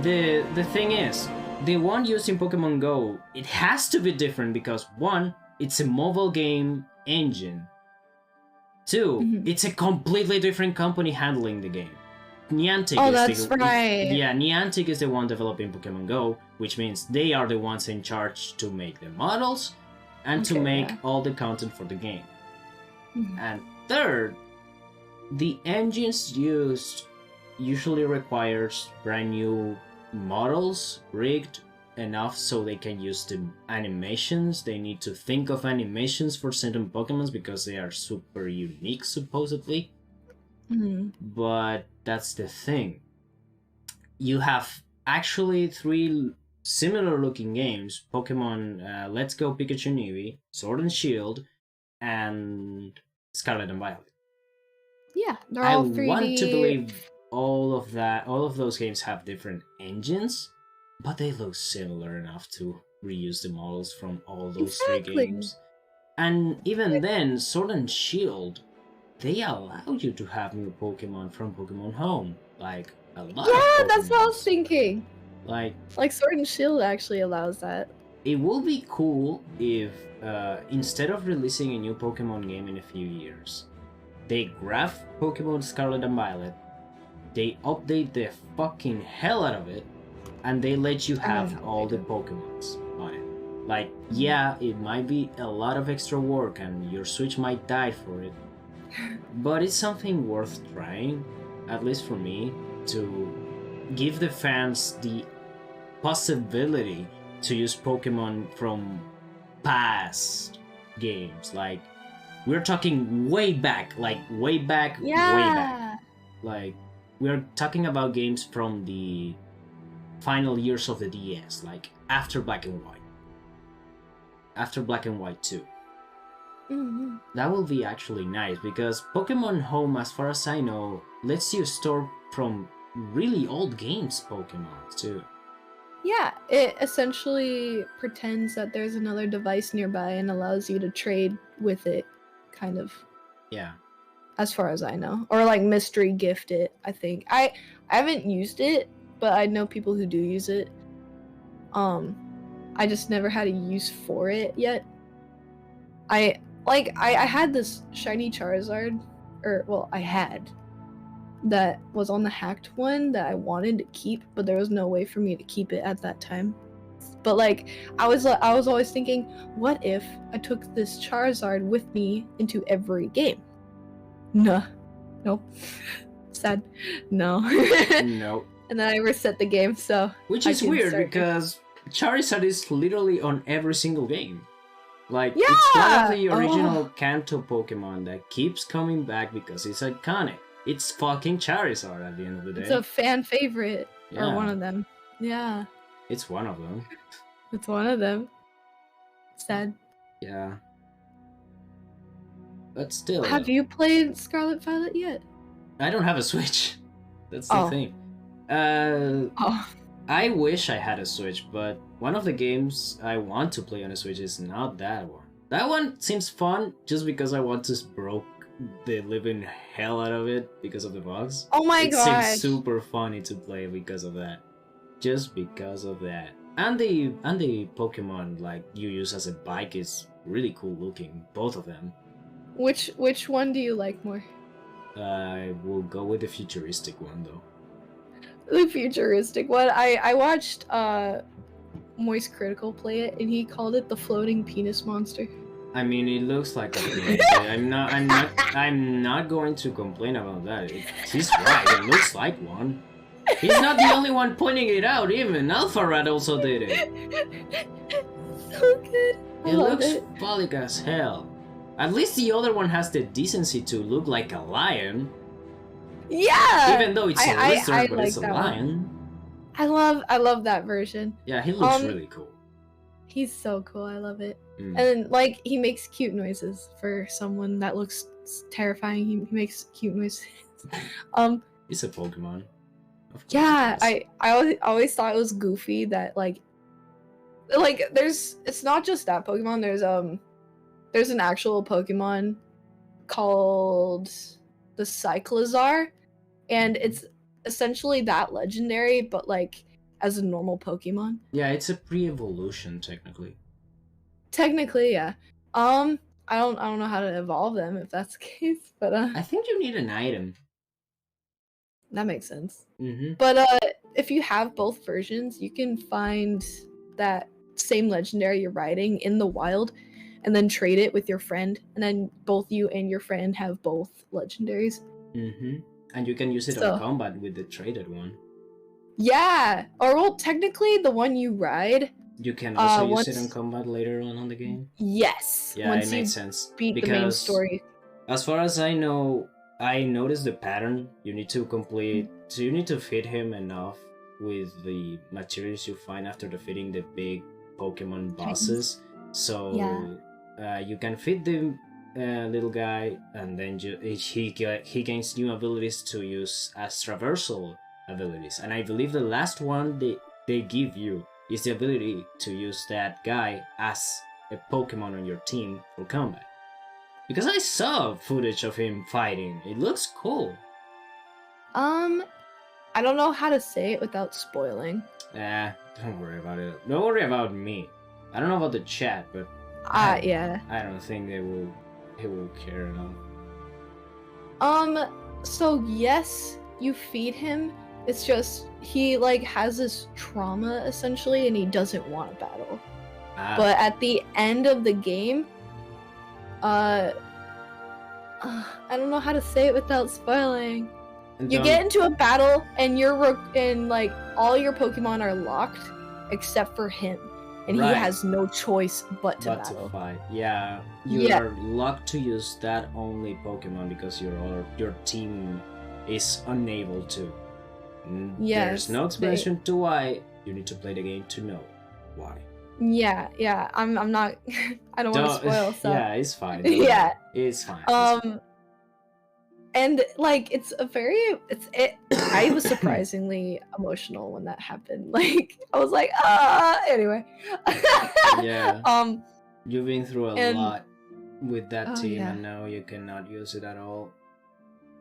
The thing is, the one used in Pokemon Go, it has to be different because one, it's a mobile game engine. Two, it's a completely different company handling the game. Niantic Niantic is the one developing Pokemon Go, which means they are the ones in charge to make the models and to make all the content for the game. And third, the engines used usually requires brand new models rigged enough so they can use the animations. They need to think of animations for certain Pokemons because they are super unique, supposedly. But that's the thing. You have actually 3 similar looking games: Pokemon Let's Go Pikachu and Eevee, Sword and Shield, and Scarlet and Violet. Yeah, they're all 3D. I want to believe all of those games have different engines, but they look similar enough to reuse the models from all those 3 games. And even then, Sword and Shield, they allow you to have new Pokemon from Pokemon Home. Like, a lot of Pokemon. That's what I was thinking. Like Sword and Shield actually allows that. It would be cool if, instead of releasing a new Pokemon game in a few years, they grab Pokemon Scarlet and Violet, they update the fucking hell out of it, and they let you have all the Pokemons on it. Like, it might be a lot of extra work and your Switch might die for it, but it's something worth trying, at least for me, to give the fans the possibility to use Pokemon from past games. Like, we're talking way back. Like, we're talking about games from the final years of the DS, like after Black and White. after Black and White 2. Mm-hmm. That will be actually nice, because Pokemon Home, as far as I know, lets you store from really old games Pokemon too. Yeah, it essentially pretends that there's another device nearby and allows you to trade with it, kind of. Yeah. As far as I know. Or like mystery gift it, I think. I haven't used it, but I know people who do use it. I just never had a use for it yet. I had this shiny Charizard, I had, that was on the hacked one that I wanted to keep, but there was no way for me to keep it at that time. But like, I was always thinking, what if I took this Charizard with me into every game? No. Nope. Sad. No. No. And then I reset the game, so... Which is weird, because Charizard is literally on every single game. Like, yeah! It's one of the original Kanto Pokemon that keeps coming back because it's iconic. It's fucking Charizard at the end of the day. It's a fan favorite. Yeah. Or one of them. Yeah. It's one of them. It's one of them. Sad. Yeah. But still... Have you played Scarlet Violet yet? I don't have a Switch. That's the thing. I wish I had a Switch, but one of the games I want to play on a Switch is not that one. That one seems fun just because I want to broke the living hell out of it because of the bugs. Oh my god! It seems super funny to play because of that. Just because of that. And the Pokemon like you use as a bike is really cool looking, both of them. Which one do you like more? I will go with the futuristic one though. The futuristic one. I watched Moist Critical play it, and he called it the floating penis monster. I mean, it looks like a penis. I'm not going to complain about that. He's right. It looks like one. He's not the only one pointing it out. Even Alpharad also did it. So good. It looks phallic as hell. At least the other one has the decency to look like a lion. Yeah. Even though it's a lizard, but it's a lion. I love that version. Yeah, he looks really cool. He's so cool. I love it. And then, like, he makes cute noises for someone that looks terrifying. He makes cute noises. He's a Pokemon. Yeah, I always thought it was goofy that like it's not just that Pokemon. There's an actual Pokemon called the Cyclizar, and it's essentially that legendary, but like as a normal Pokemon. Yeah, it's a pre-evolution technically. Technically, yeah. I don't know how to evolve them if that's the case, but I think you need an item. That makes sense. Mm-hmm. But if you have both versions, you can find that same legendary you're riding in the wild, and then trade it with your friend, and then both you and your friend have both legendaries. Mm-hmm. And you can use it on combat with the traded one. Yeah, or well, technically the one you ride. You can also use it on combat later on the game. Yes. Yeah, it makes sense. Beat the main story. As far as I know, I noticed the pattern. You need to complete. So you need to feed him enough with the materials you find after defeating the big Pokemon bosses. So you can feed the little guy, and then he gains new abilities to use as traversal abilities. And I believe the last one they give you is the ability to use that guy as a Pokemon on your team for combat. Because I saw footage of him fighting. It looks cool. I don't know how to say it without spoiling. Don't worry about it. Don't worry about me. I don't know about the chat, but yeah. I don't think he will care enough. So yes, you feed him. It's just he like has this trauma essentially, and he doesn't want to battle. But at the end of the game, I don't know how to say it without spoiling. You get into a battle, and like all your Pokemon are locked except for him, and he has no choice but to battle. To fight. Yeah, you are locked to use that only Pokemon because your team is unable to. Yes, there's no explanation to why. You need to play the game to know why. Yeah. I'm not. I don't want to spoil stuff. Yeah, it's fine. Yeah. It's fine. And like I was surprisingly emotional when that happened. Like I was like, anyway. Yeah. You've been through a lot with that team, yeah. and now you cannot use it at all.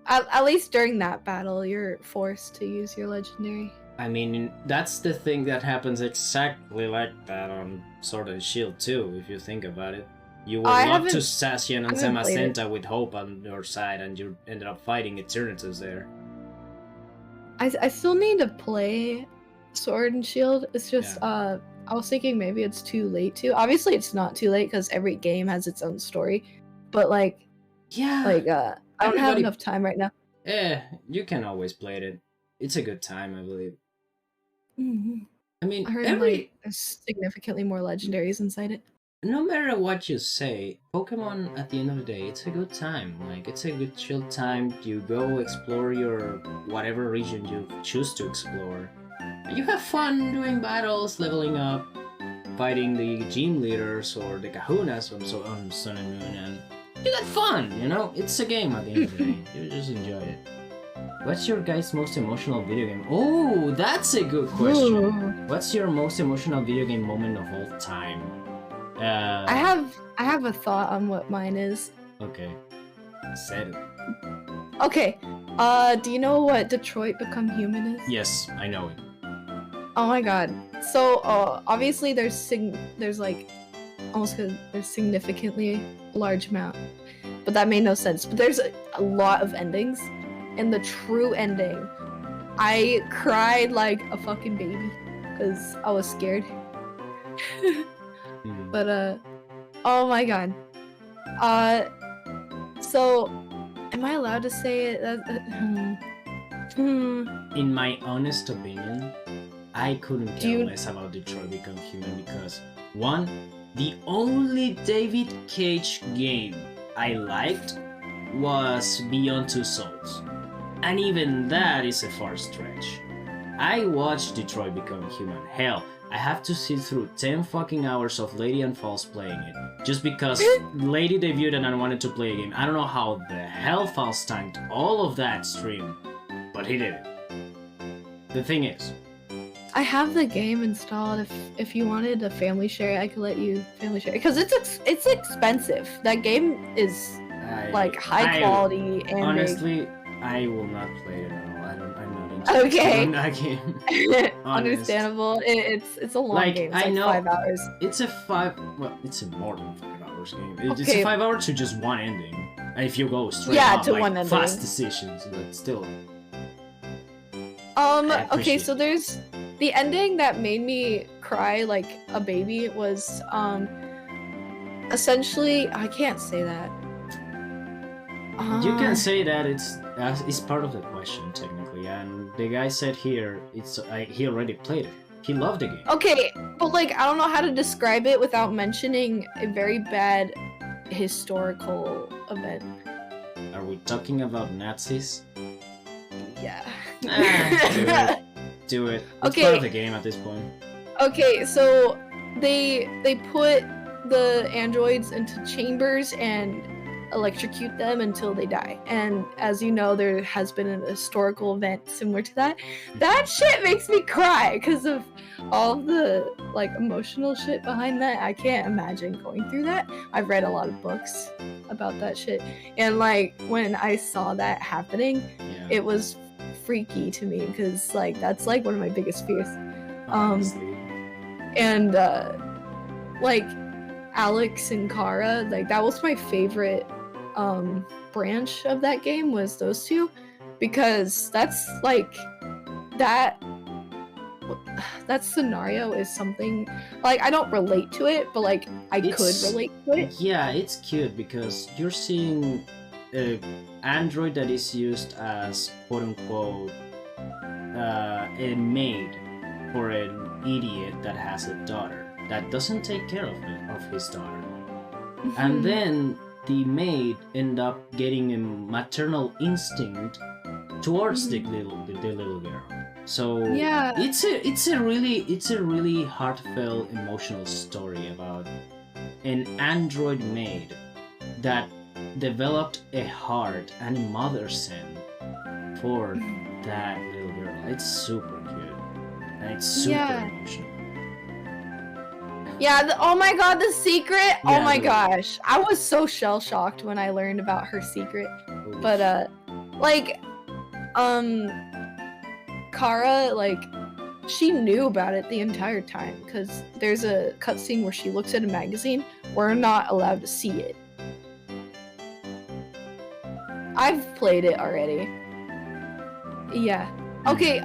At least during that battle, you're forced to use your legendary. I mean, that's the thing that happens exactly like that on Sword and Shield too, if you think about it. You were locked to Sassian and Zamazenta with Hope on your side, and you ended up fighting Eternatus there. I still need to play Sword and Shield. It's just, I was thinking maybe it's too late to. Obviously, it's not too late because every game has its own story. But like, I don't have enough time right now. You can always play it. It's a good time, I believe. Mm-hmm. I mean, I heard there's significantly more legendaries inside it. No matter what you say, Pokemon, at the end of the day, it's a good time. Like, it's a good chill time. You go explore your whatever region you choose to explore. And you have fun doing battles, leveling up, fighting the gym leaders or the kahunas on Sun and Moon, and you got fun, you know? It's a game at the end of the day. You just enjoy it. What's your guys' most emotional video game? Oh, that's a good question. Ooh. What's your most emotional video game moment of all time? I have a thought on what mine is. Okay. Said it. Okay. Do you know what Detroit Become Human is? Yes, I know it. Oh my god. So, obviously there's significantly large amount. But that made no sense. But there's a lot of endings. And the true ending, I cried like a fucking baby because I was scared. But oh my god. So am I allowed to say it? In my honest opinion, I couldn't care less about Detroit Become Human because one, the only David Cage game I liked was Beyond Two Souls. And even that is a far stretch. I watched Detroit Become Human. Hell, I have to sit through 10 fucking hours of Lady and Falls playing it. Just because Lady debuted and I wanted to play a game. I don't know how the hell Falls tanked all of that stream. But he did it. The thing is, I have the game installed. If you wanted a family share, I could let you family share. Because it's expensive. That game is like high quality and honestly, I will not play it at all. I'm not interested in that game. Understandable. It's a long game. It's like 5 hours. It's a more than 5 hours game. It's a 5 hours to just one ending. If you go straight up, to like, one ending. fast decisions, but still. Okay, so there's the ending that made me cry like a baby was essentially I can't say that. You can say that it's part of the question technically, and the guy said here he already played it. He loved the game. Okay, but like I don't know how to describe it without mentioning a very bad historical event. Are we talking about Nazis? Yeah. Do it. It's part of the game at this point. Okay, so they put the androids into chambers and electrocute them until they die. And as you know, there has been an historical event similar to that. That shit makes me cry because of all the like emotional shit behind that. I can't imagine going through that. I've read a lot of books about that shit. And like when I saw that happening, it was freaky to me because like that's like one of my biggest fears. And like Alex and Kara, like that was my favorite branch of that game was those two, because that's like that scenario is something like I don't relate to it, but like I could relate to it. Yeah, it's cute because you're seeing android that is used as quote-unquote a maid for an idiot that has a daughter that doesn't take care of his daughter. And then the maid end up getting a maternal instinct towards the little girl. So Yeah. it's a really heartfelt emotional story about an android maid that developed a heart and a mother sin for that little girl. It's super cute and it's super Yeah. emotional. Yeah, oh my god, the secret! Oh Yeah, my gosh. I was so shell-shocked when I learned about her secret. Oof. But, like, Kara, like, she knew about it the entire time, because there's a cutscene where she looks at a magazine. We're not allowed to see it. I've played it already. Yeah. Okay,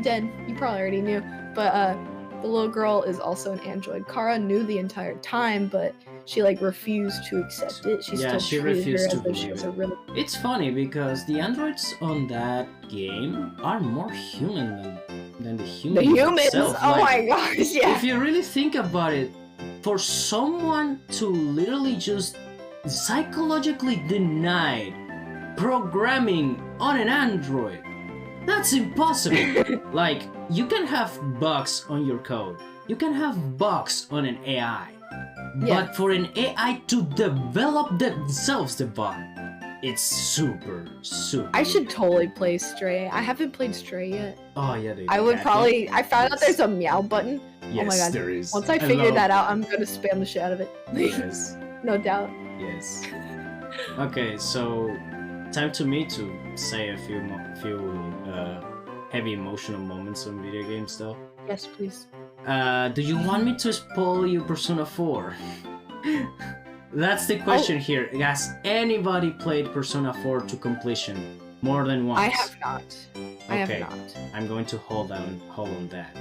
Dead, you probably already knew, but, the little girl is also an android. Kara knew the entire time, but she like refused to accept it. She she treated refused her to as though she believe was it. a real. It's funny because the androids on that game are more human than the humans. The humans! Itself. Oh Like, my gosh, yeah. If you really think about it, for someone to literally just psychologically deny programming on an android, that's impossible. Like, you can have bugs on your code, you can have bugs on an AI, but for an AI to develop themselves the bug, it's super. I should totally play Stray. I haven't played Stray yet. Oh yeah, I would probably. I found out there's a meow button. Yes, oh my god. there is. Once I figure that out, I'm gonna spam the shit out of it. Yes. No doubt. Yes. Okay, so time to me to say a few heavy emotional moments on video games, though. Yes, please. Do you want me to spoil you Persona 4? That's the question here. Has anybody played Persona 4 to completion more than once? I have not. I have not. I'm going to hold on that.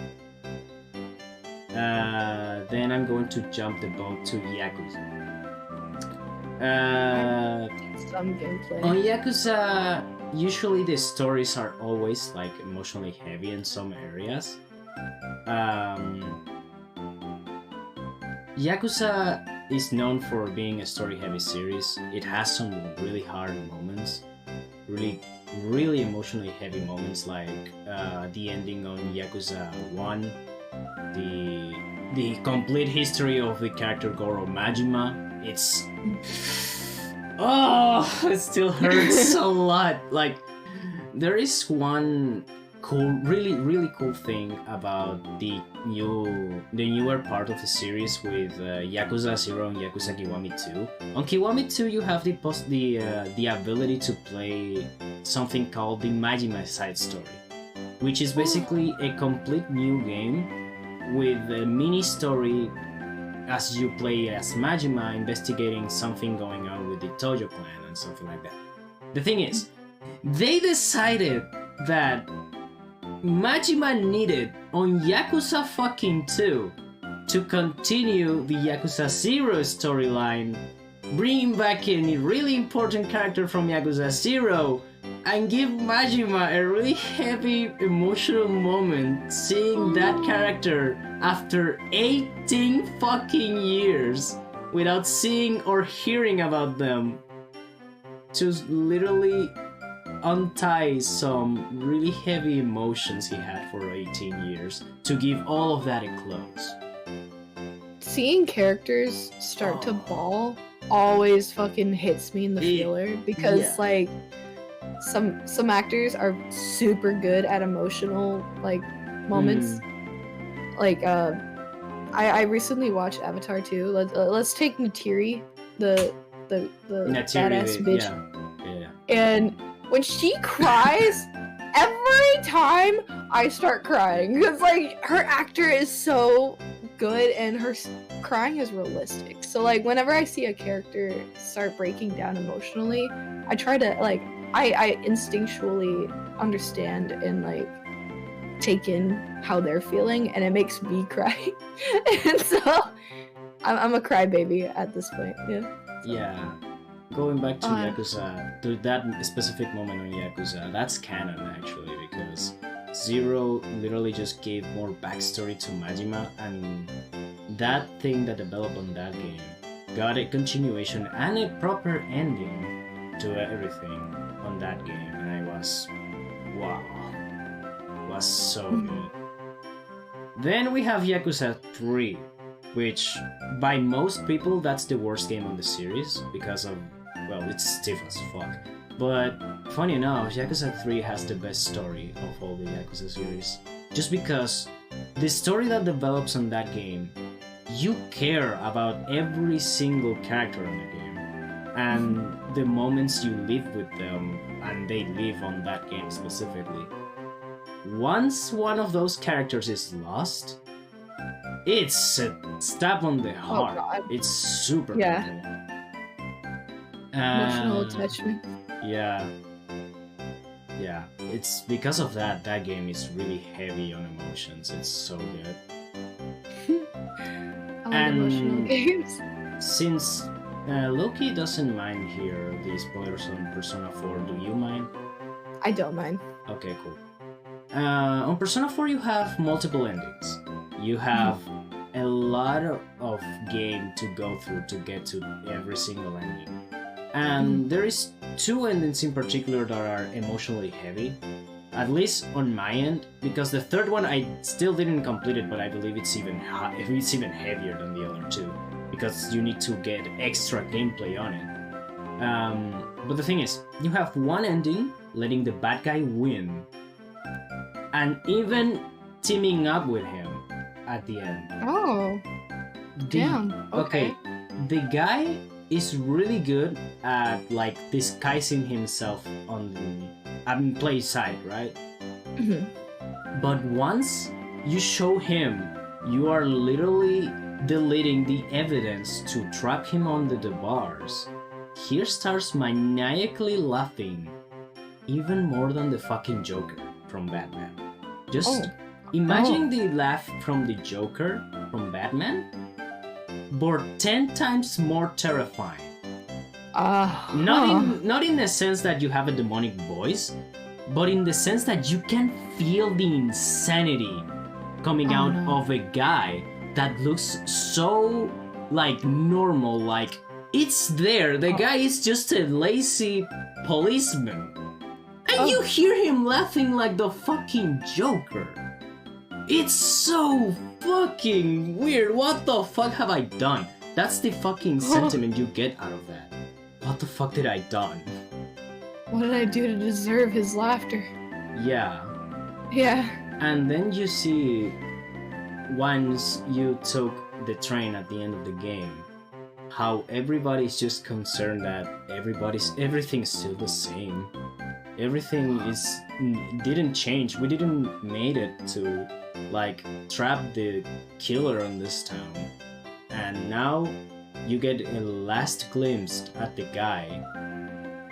Then I'm going to jump the boat to Yakuza. Some gameplay. On Yakuza, usually the stories are always like emotionally heavy in some areas. Yakuza is known for being a story-heavy series. It has some really hard moments, really emotionally heavy moments, like the ending on Yakuza 1, the complete history of the character Goro Majima. It's it still hurts a lot. Like, there is one really cool thing about the newer part of the series with Yakuza 0 and Yakuza Kiwami 2. On Kiwami 2, you have the ability to play something called the Majima side story, which is basically a complete new game with a mini story as you play as Majima investigating something going on with the Tojo clan and something like that. The thing is, they decided that Majima needed on Yakuza fucking 2 to continue the Yakuza 0 storyline, bringing back a really important character from Yakuza 0 and give Majima a really heavy emotional moment seeing that character after 18 fucking years without seeing or hearing about them, to literally untie some really heavy emotions he had for 18 years to give all of that a close. Seeing characters start to bawl always fucking hits me in the feeler, because like some actors are super good at emotional like moments. Like I recently watched Avatar 2. Let's take Natiri, the badass bitch. Yeah. And when she cries, every time I start crying, because like her actor is so good and her crying is realistic. So like whenever I see a character start breaking down emotionally, I try to like I instinctually understand and like take in how they're feeling, and it makes me cry. And so I'm a crybaby at this point. Yeah. Going back to Yakuza, to that specific moment on Yakuza, that's canon actually, because Zero literally just gave more backstory to Majima, and that thing that developed on that game got a continuation and a proper ending to everything on that game, and I was, wow, was so good. Then we have Yakuza 3, which by most people that's the worst game on the series because of, well, it's stiff as fuck. But funny enough, Yakuza 3 has the best story of all the Yakuza series. Just because the story that develops on that game, you care about every single character in the game. And the moments you live with them, and they live on that game specifically. Once one of those characters is lost, it's a stab on the heart. It's super painful. Emotional attachment. Yeah. It's because of that game is really heavy on emotions. It's so good. I like emotional games. Since Loki doesn't mind here the spoilers on Persona 4, do you mind? I don't mind. Okay, cool. On Persona 4 you have multiple endings. You have a lot of game to go through to get to every single ending. And there is 2 endings in particular that are emotionally heavy, at least on my end, because the third one I still didn't complete it, but I believe it's even heavier than the other 2, because you need to get extra gameplay on it. But the thing is, you have one ending letting the bad guy win, and even teaming up with him at the end. Oh, damn. Okay. The guy is really good at like disguising himself on the play side, right? But once you show him, you are literally deleting the evidence to trap him under the bars. He starts maniacally laughing, even more than the fucking Joker from Batman. Just imagine the laugh from the Joker from Batman, but 10 times more terrifying. Not in the sense that you have a demonic voice, but in the sense that you can feel the insanity coming out of a guy that looks so like normal, like it's there. The guy is just a lazy policeman. And you hear him laughing like the fucking Joker. It's so fucking weird. What the fuck have I done? That's the fucking sentiment you get out of that. What the fuck did I done? What did I do to deserve his laughter? Yeah. Yeah. And then you see, once you took the train at the end of the game, how everybody's just concerned that everything's still the same. Everything didn't change. We didn't made it to like trap the killer in this town. And now you get a last glimpse at the guy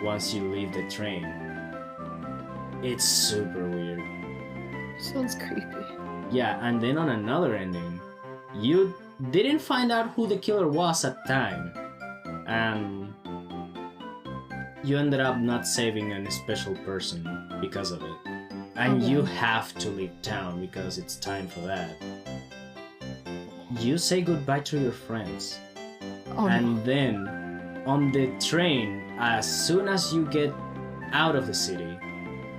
once you leave the train. It's super weird. Sounds creepy. Yeah, and then on another ending, you didn't find out who the killer was at the time. And you ended up not saving a special person because of it. And you have to leave town because it's time for that. You say goodbye to your friends. Then, on the train, as soon as you get out of the city,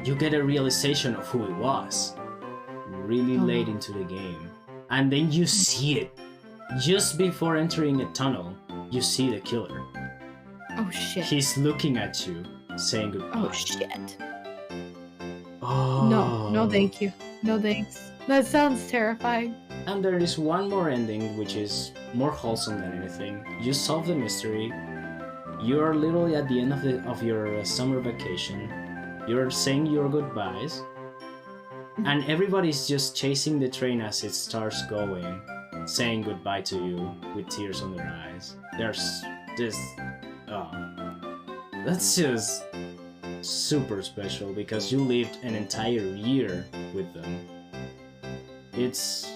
you get a realization of who it was. Really late into the game. And then you see it. Just before entering a tunnel, you see the killer. Oh shit. He's looking at you, saying goodbye. Oh shit. Oh. No thank you. No thanks. That sounds terrifying. And there is one more ending, which is more wholesome than anything. You solve the mystery. You are literally at the end of your summer vacation. You're saying your goodbyes. And everybody's just chasing the train as it starts going, saying goodbye to you with tears on their eyes. There's this... that's just super special because you lived an entire year with them. It's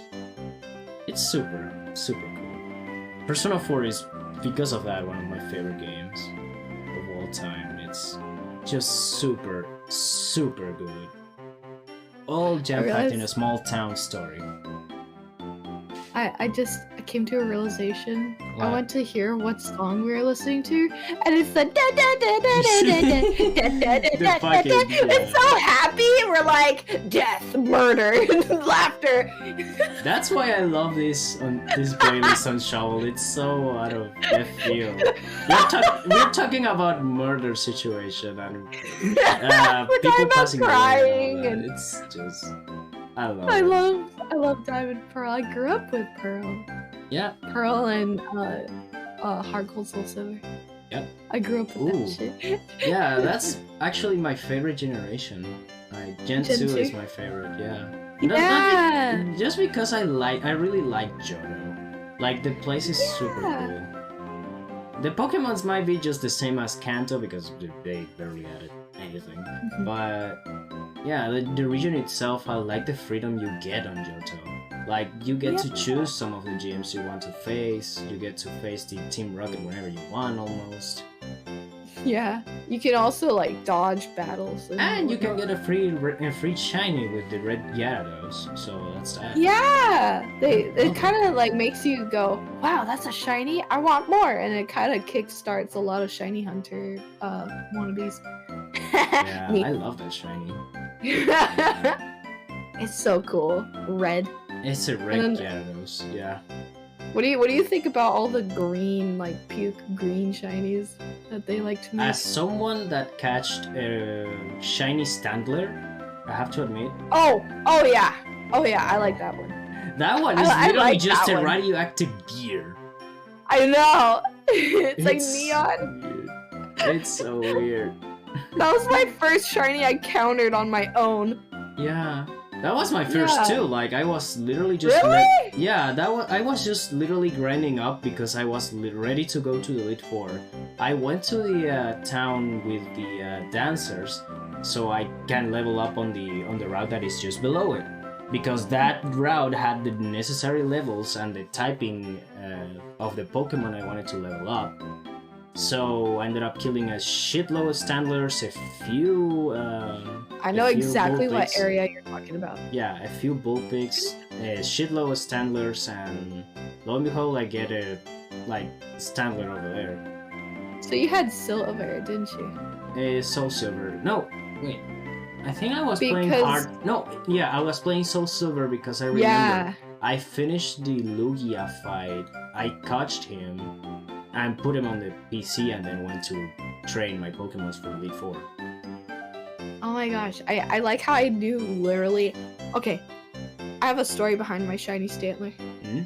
super cool. Persona 4 is, because of that, one of my favorite games of all time. It's just super good. All jam-packed in a small town story. I came to a realization. What? I went to hear what song we were listening to, and it's the da da da da da da da da da da da. It's so happy. We're like, like death, murder, laughter. That's why I love this playlist on Shovel. It's so out of left field. We're talking about murder situation and people passing away. And it's just I love Diamond Pearl. I grew up with Pearl. Yeah. Pearl and Hard Gold Soul Silver. Yep. I grew up with that shit. Yeah, that's actually my favorite generation. Gen 2 is my favorite, yeah. Yeah. Just because I really like Johto. Like, the place is super cool. The Pokemons might be just the same as Kanto because they barely added anything. Mm-hmm. But, yeah, the region itself, I like the freedom you get on Johto. Like, you get to choose some of the gyms you want to face, you get to face the Team Rocket whenever you want, almost. Yeah, you can also, like, dodge battles. And you can get a free shiny with the red Gyarados, so that's that. Yeah! It kind of, like, makes you go, wow, that's a shiny, I want more! And it kind of kickstarts a lot of shiny hunter wannabes. Yeah, I love that shiny. It's so cool. Red. It's a red Gyarados, yeah. What do you think about all the green, like puke green shinies that they like to make? As someone that catched a shiny Standler, I have to admit. Oh yeah, I like that one. That one is literally just a radioactive gear. I know. It's like neon. Weird. It's so weird. That was my first shiny I countered on my own. Yeah. That was my first too. Like, I was literally just I was just literally grinding up because I was ready to go to the Elite Four. I went to the town with the dancers, so I can level up on the route that is just below it, because that route had the necessary levels and the typing of the Pokemon I wanted to level up. So I ended up killing a shitload of Standlers, a few. I know exactly what area you're talking about. Yeah, a few Bullpix, a shitload of Standlers, and lo and behold, I get a Standler over there. So you had Silver, didn't you? Soul Silver. No, wait. I think I was playing hard. No, yeah, I was playing Soul Silver because I remember I finished the Lugia fight. I catched him and put him on the PC and then went to train my Pokemons for Elite Four. Oh my gosh, I like how I knew literally... Okay, I have a story behind my shiny Stantler. Mm-hmm.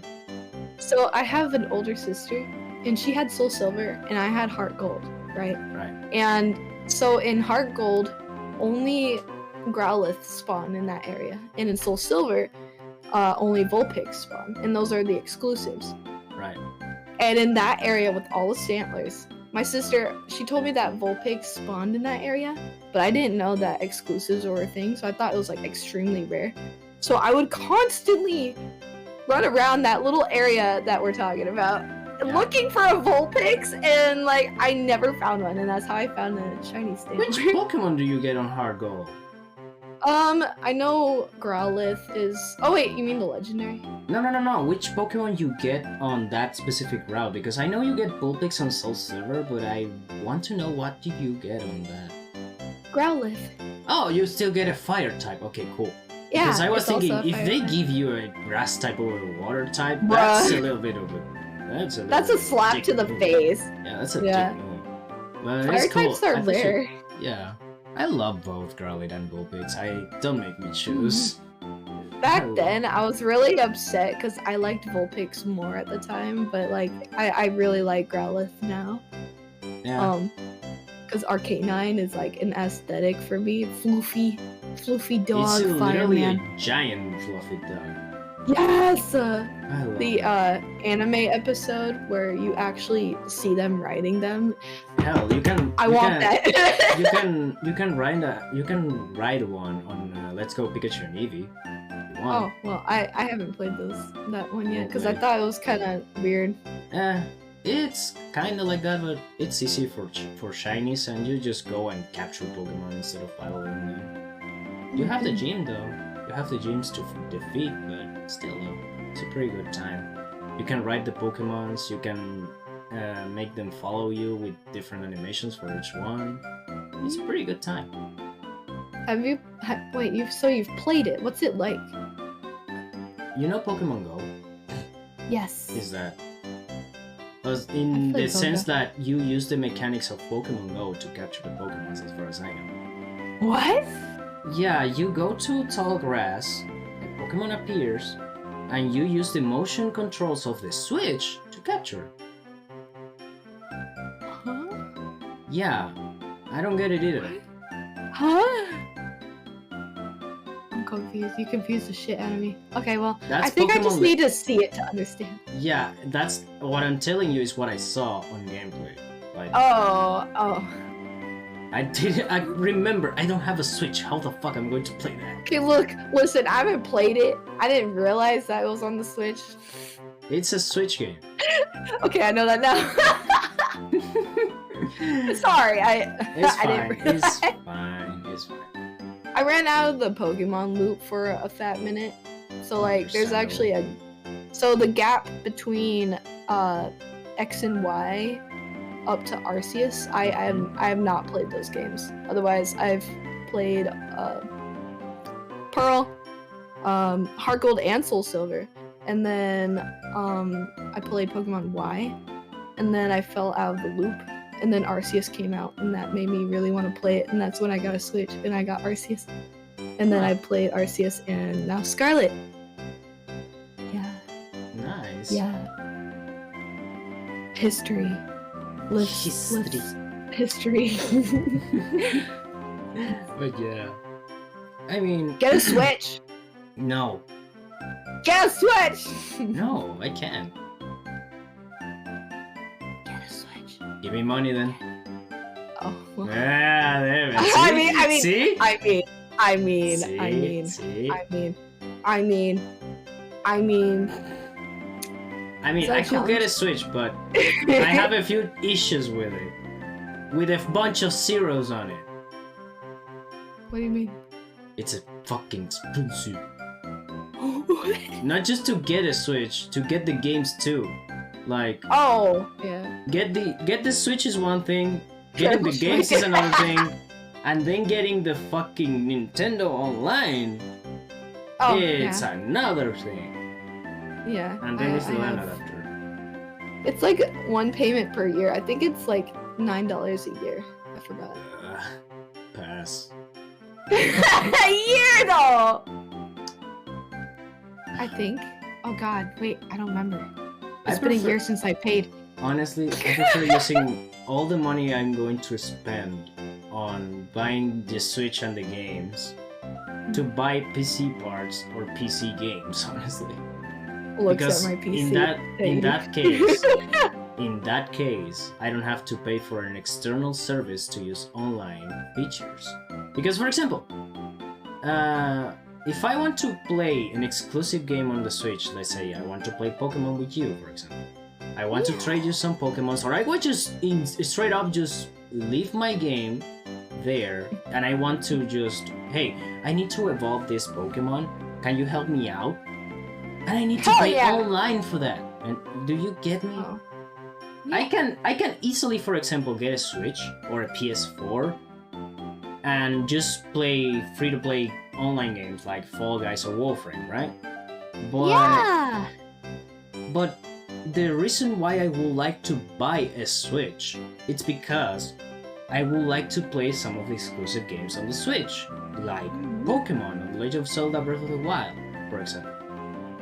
So I have an older sister, and she had Soul Silver, and I had Heart Gold, right? Right. And so in Heart Gold, only Growlithe spawn in that area, and in Soul Silver, only Vulpix spawn, and those are the exclusives. Right. And in that area with all the Stantlers, my sister, she told me that Vulpix spawned in that area, but I didn't know that exclusives were a thing, so I thought it was like extremely rare. So I would constantly run around that little area that we're talking about, looking for a Vulpix, and like I never found one, and that's how I found the shiny Stantler. Which Pokemon do you get on Hard Gold? I know Growlithe is... Oh wait, you mean the legendary? No. Which Pokemon you get on that specific route? Because I know you get Bullpix on Soul Silver, but I want to know what do you get on that? Growlithe. Oh, you still get a fire type. Okay, cool. Yeah, because I was thinking, if they type. give you a grass type or a water type, that's a little bit of a... That's a slap to the face. Yeah, that's a dick move. But fire cool. types are rare. Yeah. I love both Growlithe and Bullpix. Don't make me choose. Back then, I was really upset because I liked Vulpix more at the time, but like I really like Growlithe now. Yeah. Because Arcanine is like an aesthetic for me. Fluffy dog. It's literally fireman. a giant fluffy dog. Yes. I love the anime episode where you actually see them riding them. Hell, you can. I want that. you can ride ride one on Let's Go Pikachu and Eevee. Oh well, I haven't played that one yet because I thought it was kind of weird. It's kind of like that, but it's easy for shinies, and you just go and capture Pokemon instead of battling them. You have the gym though. You have the gyms to defeat, but still, it's a pretty good time. You can ride the Pokemons. You can make them follow you with different animations for each one. It's a pretty good time. Wait, you've played it. What's it like? You know Pokemon Go? Yes. Is that? Because in the sense that you use the mechanics of Pokemon Go to capture the Pokemon, as far as I know. What? Yeah, you go to tall grass, a Pokemon appears, and you use the motion controls of the Switch to capture. Huh? Yeah, I don't get it either. Huh? I'm confused. You confused the shit out of me. Okay, well, That's I think Pokemon I just need to see it to understand. Yeah, that's what I'm telling you is what I saw on gameplay. Like, Oh. I remember, I don't have a Switch. How the fuck am I going to play that? Okay, listen, I haven't played it. I didn't realize that it was on the Switch. It's a Switch game. Okay, I know that now. Sorry, It's I fine. didn't It's fine. It's fine. I ran out of the Pokemon loop for a fat minute. So like there's actually so the gap between X and Y up to Arceus, I have not played those games. Otherwise I've played Pearl, Heart Gold and Soul Silver. And then I played Pokemon Y, and then I fell out of the loop, and then Arceus came out, and that made me really want to play it, and that's when I got a Switch, and I got Arceus. And then I played Arceus, and now Scarlet. Yeah. Nice. Yeah. History. History. But yeah. I mean... Get a Switch! No. Get a Switch! No, I can't. Get a Switch. Give me money then. Oh. Well. Yeah, there it is. I mean, See? I mean, See? I could get a Switch, but I have a few issues with it. With a bunch of zeros on it. What do you mean? It's a fucking expensive. Not just to get a Switch, to get the games too. Like, oh, yeah. Get the Switch is one thing, getting the games is another thing, and then getting the fucking Nintendo Online, it's another thing. Yeah. And then it's the LAN adapter. It's like one payment per year. I think it's like $9 a year. I forgot. Pass. A year though! I think. Oh god, wait, I don't remember. It's been a year since I paid. Honestly, I prefer using all the money I'm going to spend on buying the Switch and the games to buy PC parts or PC games, honestly. Because at my PC. in that case, I don't have to pay for an external service to use online features. Because, for example, if I want to play an exclusive game on the Switch, let's say I want to play Pokemon with you, for example, I want to trade you some Pokemons, or I would just straight up just leave my game there, and I want to just, hey, I need to evolve this Pokemon, can you help me out? And I need to pay online for that. And do you get me? Oh. Yeah. I can easily, for example, get a Switch or a PS4 and just play free-to-play online games like Fall Guys or Warframe, right? But the reason why I would like to buy a Switch, it's because I would like to play some of the exclusive games on the Switch, like Pokemon and Legend of Zelda Breath of the Wild, for example.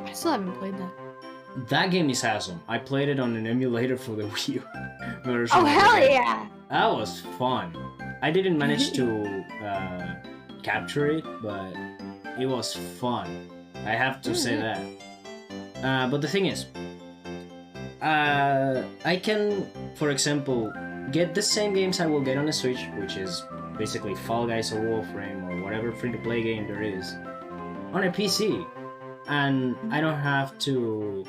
I still haven't played that. That game is awesome. I played it on an emulator for the Wii U version. Oh, hell yeah! That was fun. I didn't manage to capture it, but it was fun. I have to say that. But the thing is, I can, for example, get the same games I will get on the Switch, which is basically Fall Guys or Warframe or whatever free-to-play game there is, on a PC. And I don't have to,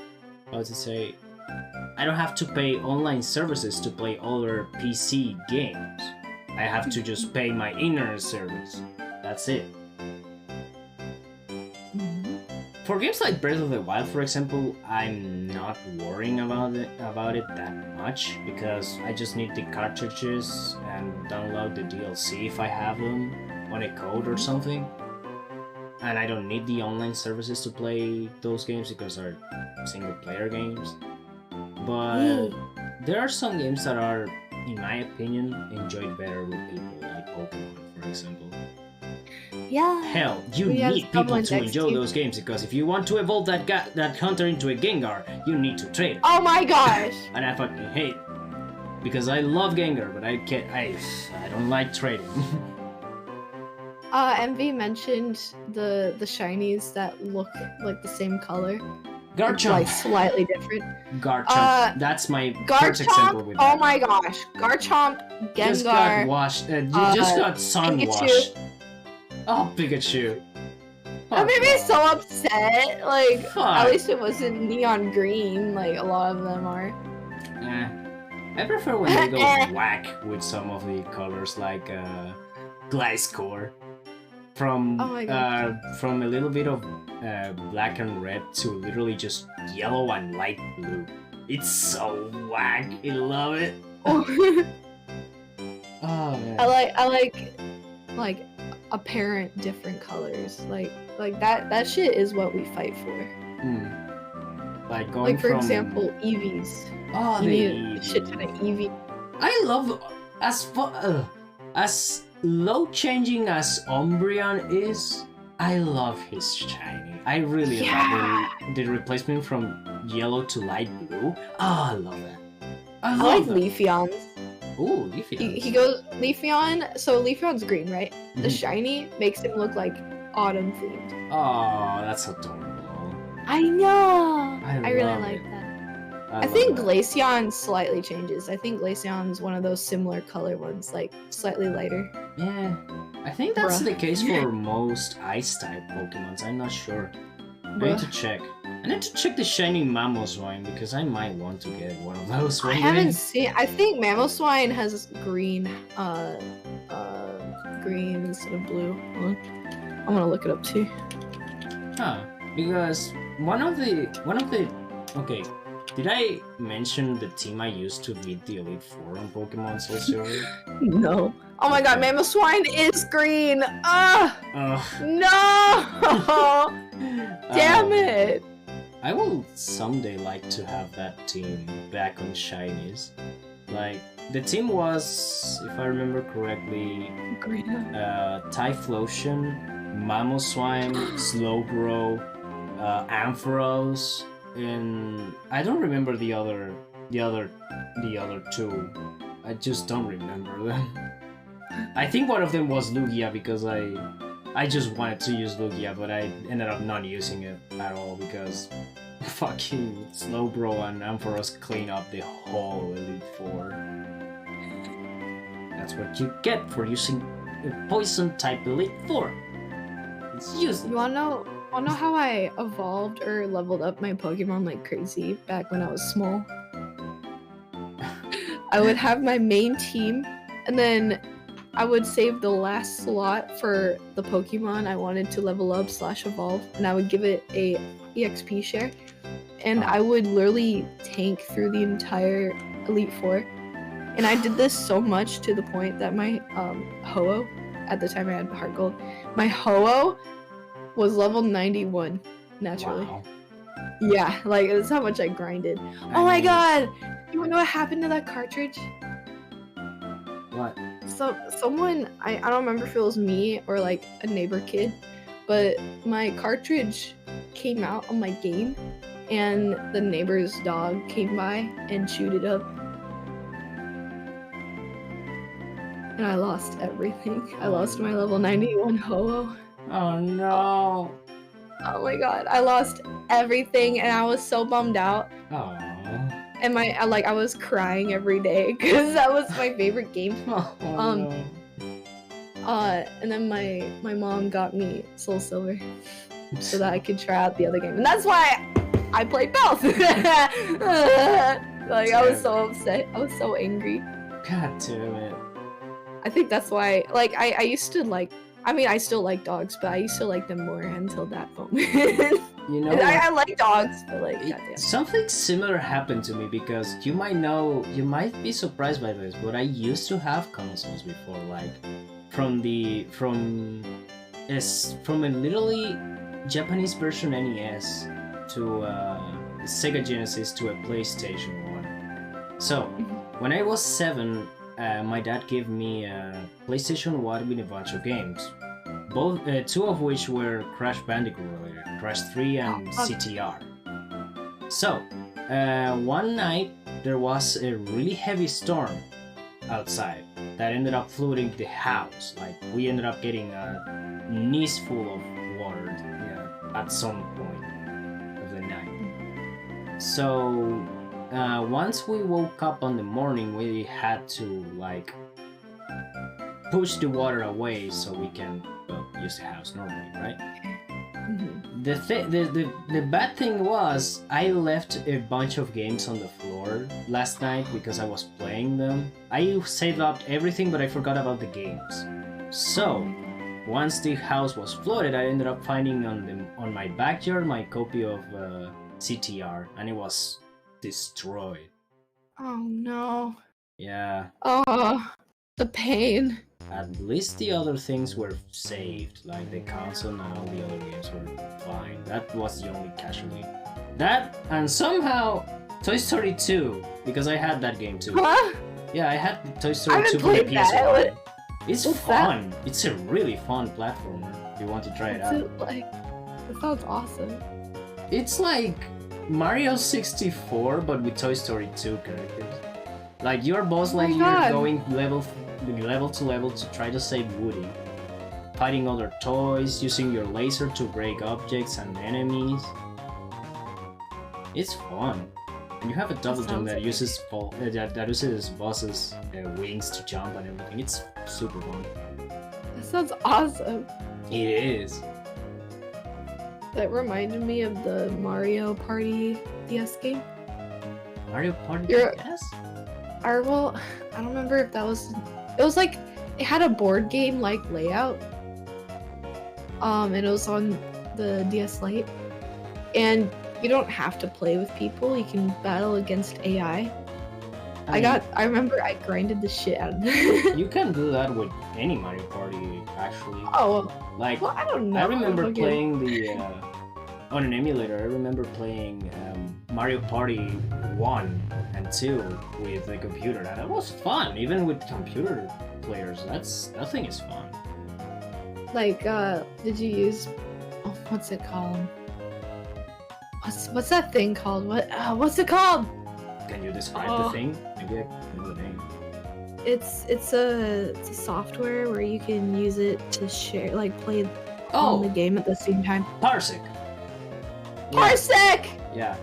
I don't have to pay online services to play other PC games. I have to just pay my internet service. That's it. For games like Breath of the Wild, for example, I'm not worrying about it that much, because I just need the cartridges and download the DLC if I have them, on a code or something, and I don't need the online services to play those games because they're single-player games. But there are some games that are, in my opinion, enjoyed better with people, like Pokemon, for example. Yeah. Hell, you need people to enjoy those games, because if you want to evolve that hunter into a Gengar, you need to trade. Oh my gosh! And I fucking hate, because I love Gengar, but I don't like trading. Envy mentioned the shinies that look like the same color. Garchomp. Like slightly different. Garchomp. That's my first example with that. Oh my gosh. Garchomp, Gengar. Just got washed. Just got sun Pikachu. washed. Oh, Pikachu. That made me so upset. Like, Fuck. at least it wasn't neon green, like a lot of them are. I prefer when they go whack with some of the colors, like Gliscor. From from a little bit of black and red to literally just yellow and light blue. It's so whack. I love it. Oh man. I like apparent different colors. Like that shit is what we fight for. Like going for from... example, EVs. Oh, you the need EVs. a shit ton of EV. I love as low changing as Umbreon is. I love his shiny. I really love the replacement from yellow to light blue. Oh, I love that. I like that. Leafeon's. Ooh, Leafeon. He goes Leafeon. So Leafeon's green, right? The shiny makes him look like autumn themed. Oh, that's adorable. I know. I really love like it. that. I think Glaceon slightly changes. I think Glaceon's one of those similar color ones, like slightly lighter. Yeah, I think that's the case for most ice-type Pokemons. I'm not sure. I need to check. I need to check the shiny Mamoswine, because I might want to get one of those one day. I haven't seen. I think Mamoswine has green, green instead of blue. I'm gonna look it up too. Huh? Because one of the okay. Did I mention the team I used to beat the Elite Four on Pokemon Soul Silver? No. Oh my god, Mamoswine is green! No! Damn it! I will someday like to have that team back on Shinies. Like, the team was, if I remember correctly, Typhlosion, Mamoswine, Slowbro, Ampharos, and I don't remember the other two. I just don't remember them. I think one of them was Lugia, because I just wanted to use Lugia, but I ended up not using it at all because fucking Slowbro and Ampharos clean up the whole Elite Four. That's what you get for using a poison type Elite Four. It's useless. You wanna know how I evolved or leveled up my Pokemon like crazy back when I was small? I would have my main team, and then I would save the last slot for the Pokemon I wanted to level up / evolve, and I would give it a EXP share, and I would literally tank through the entire Elite Four. And I did this so much to the point that my Ho-Oh, at the time I had Heart Gold, my Ho-Oh was level 91 naturally. Wow. Yeah, like that's how much I grinded. Oh my god! You wanna know what happened to that cartridge? What? So someone, I don't remember if it was me or like a neighbor kid, but my cartridge came out on my game, and the neighbor's dog came by and chewed it up. And I lost everything. I lost my level 91 Ho-Oh. Oh no. Oh my god, I lost everything, and I was so bummed out. Oh. And I was crying every day because that was my favorite game. Oh, no. And then my mom got me Soul Silver so that I could try out the other game, and that's why I played both. Like I was so upset. I was so angry. God damn it. I think that's why. Like I used to like. I mean, I still like dogs, but I used to like them more until that moment. You know, I like dogs, but like, goddamn. Something similar happened to me, because you might be surprised by this, but I used to have consoles before, like from a literally Japanese version NES to Sega Genesis to a PlayStation 1. So when I was 7, my dad gave me a PlayStation 1 with a bunch of games. Both, two of which were Crash Bandicoot related, Crash 3 and CTR. So, one night there was a really heavy storm outside that ended up flooding the house. Like, we ended up getting a knees full of water at some point of the night. So, once we woke up on the morning, we had to, like, push the water away so we can use the house normally, right? The bad thing was I left a bunch of games on the floor last night because I was playing them. I saved up everything, but I forgot about the games. So once the house was flooded, I ended up finding on my backyard my copy of CTR, and it was destroyed. Oh no. Yeah. Oh, the pain. At least the other things were saved, like the console and all the other games were fine. That was the only casualty. That, and somehow Toy Story 2, because I had that game too. Huh? Yeah, I had Toy Story 2 for the PS1. It's fun. That? It's a really fun platformer if you want to try it out. That sounds awesome. It's like Mario 64, but with Toy Story 2 characters. Like, you're Buzz Lightyear going level to level to try to save Woody, fighting other toys, using your laser to break objects and enemies. It's fun, and you have a double jump that uses Buzz's wings to jump and everything. It's super fun. That sounds awesome. It is. That reminded me of the Mario Party DS game. Mario Party DS? Well, I don't remember if that was. It was like, it had a board game like layout. And it was on the DS Lite. And you don't have to play with people, you can battle against AI. I remember I grinded the shit out of it. You can do that with any Mario Party, actually. Oh, like, well, I don't know. I remember playing on an emulator, I remember playing Mario Party 1 and 2 with the computer, and it was fun, even with computer players. That thing is fun. Like, did you use, what's it called? What's that thing called? What's it called? Can you describe the thing? Maybe I know the name. It's a software where you can use it to share, like, play on the game at the same time. Parsec! Parsec! Yeah.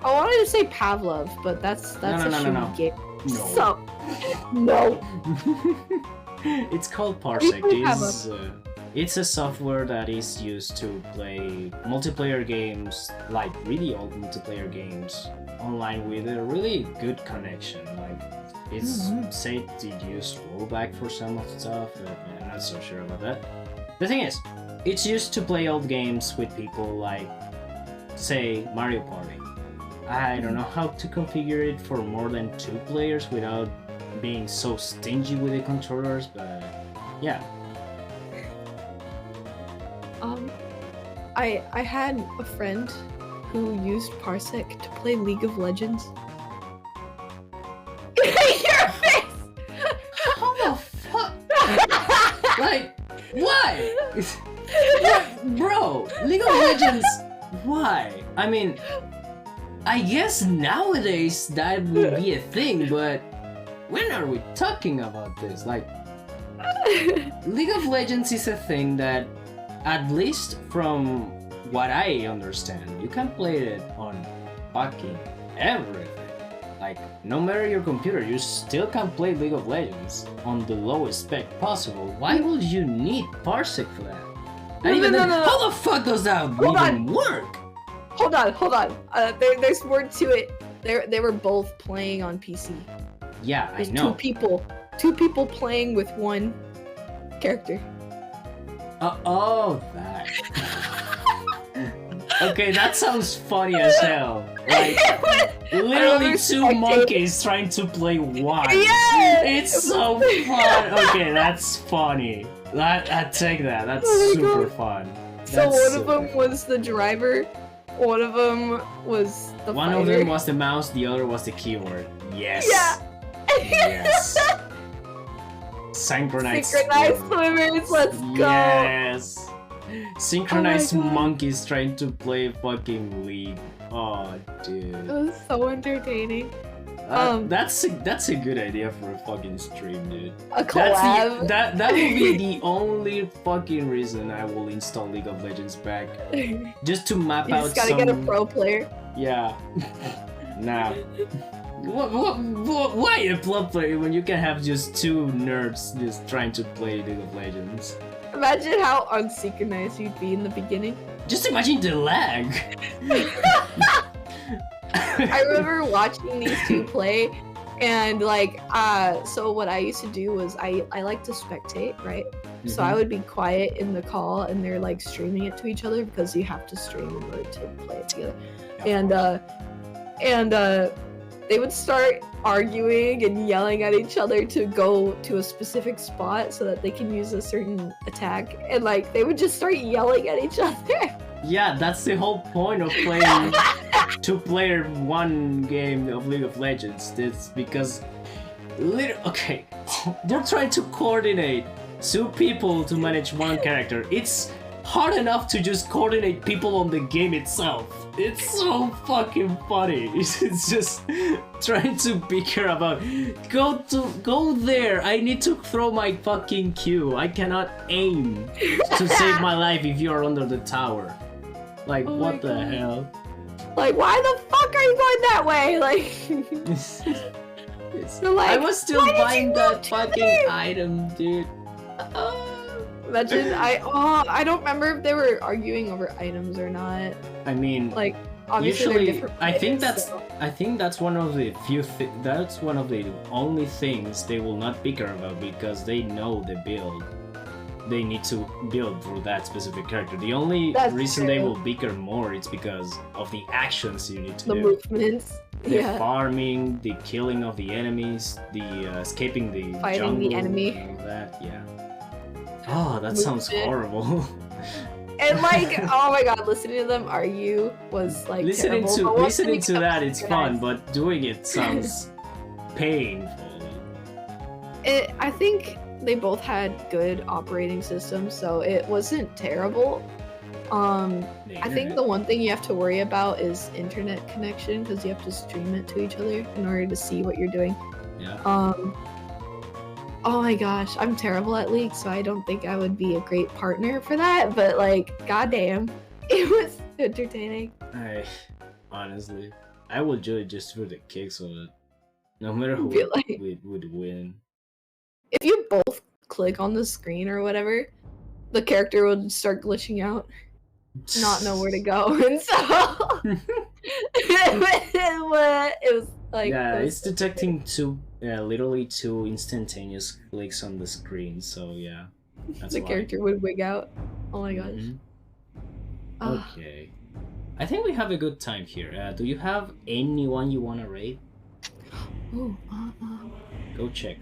I wanted to say Pavlov, but that's a shitty game. No. So, no. It's called Parsec. It's a software that is used to play multiplayer games, like really old multiplayer games, online with a really good connection. Like, it's said to use rollback for some of the stuff, but I'm not so sure about that. The thing is, it's used to play old games with people, like, say, Mario Party. I don't know how to configure it for more than 2 players without being so stingy with the controllers, but yeah. I had a friend who used Parsec to play League of Legends. Your face! How the fuck? Like, why? What? Bro, League of Legends, why? I mean, I guess nowadays that would be a thing, but when are we talking about this? Like, League of Legends is a thing that, at least from what I understand, you can play it on fucking everything. Like, no matter your computer, you still can play League of Legends on the lowest spec possible. Why would you need Parsec for that? And even then, how the fuck does that even work? Hold on. There's more to it. They were both playing on PC. Yeah, There's I know. Two people playing with one character. That. Okay, that sounds funny as hell. Like, literally two spectating. monkeys trying to play one. Yeah! It's so fun. Okay, that's funny. I take that. That's Oh my super God. fun. So That's one super of them was the driver, one of them was the One fighter. of them was the mouse, the other was the keyboard. Yes. Yeah. Yes. Synchronized swimmers, let's go. Yes. Synchronized Oh my God. monkeys trying to play fucking League. Oh, dude. It was so entertaining. That's a good idea for a fucking stream, dude. A collab. That will be the only fucking reason I will install League of Legends back, just to map You out just gotta some. get a pro player. Yeah. Nah. Why a pro player when you can have just two nerds just trying to play League of Legends? Imagine how unsynchronized you'd be in the beginning. Just imagine the lag. I remember watching these two play, and like, so what I used to do was I like to spectate, right? So I would be quiet in the call, and they're like streaming it to each other because you have to stream in order to play it together. And they would start arguing and yelling at each other to go to a specific spot so that they can use a certain attack, and like they would just start yelling at each other. Yeah, that's the whole point of playing two-player one game of League of Legends. It's because okay, they're trying to coordinate two people to manage one character. It's hard enough to just coordinate people on the game itself. It's so fucking funny. It's just trying to bicker about go there. I need to throw my fucking Q. I cannot aim to save my life if you're under the tower. Like, Oh what my the God. hell? Like, why the fuck are you going that way? Like, so like, I was still why did buying you that go to fucking there? item, dude. Imagine I don't remember if they were arguing over items or not. I mean, Like, obviously they're usually, different I think players, that's one of the that's one of the only things they will not bicker about because they know the build they need to build for that specific character. The only That's reason they true. will bicker more is because of the actions you need to the do. movements. The Yeah. farming, the killing of the enemies, the escaping the Fighting jungle, the enemy. and all that, yeah. Oh, that sounds Movement. horrible. And like, oh my God, listening to them argue was like listening terrible. to But once listening they to got that, it's fun, organized- but doing it sounds painful. I think they both had good operating systems, so it wasn't terrible. I think the one thing you have to worry about is internet connection because you have to stream it to each other in order to see what you're doing. Yeah. Oh my gosh, I'm terrible at League, so I don't think I would be a great partner for that, but like, goddamn, it was entertaining. Honestly, I would do it just for the kicks of it. No matter who Be like- would win. If you both click on the screen or whatever, the character would start glitching out, not know where to go, and so it was like, Yeah, it was it's detecting literally two instantaneous clicks on the screen. So yeah, that's the why. character would wig out. Oh my gosh. Mhm. Ah. Okay, I think we have a good time here. Do you have anyone you want to rate? Ooh, Go check.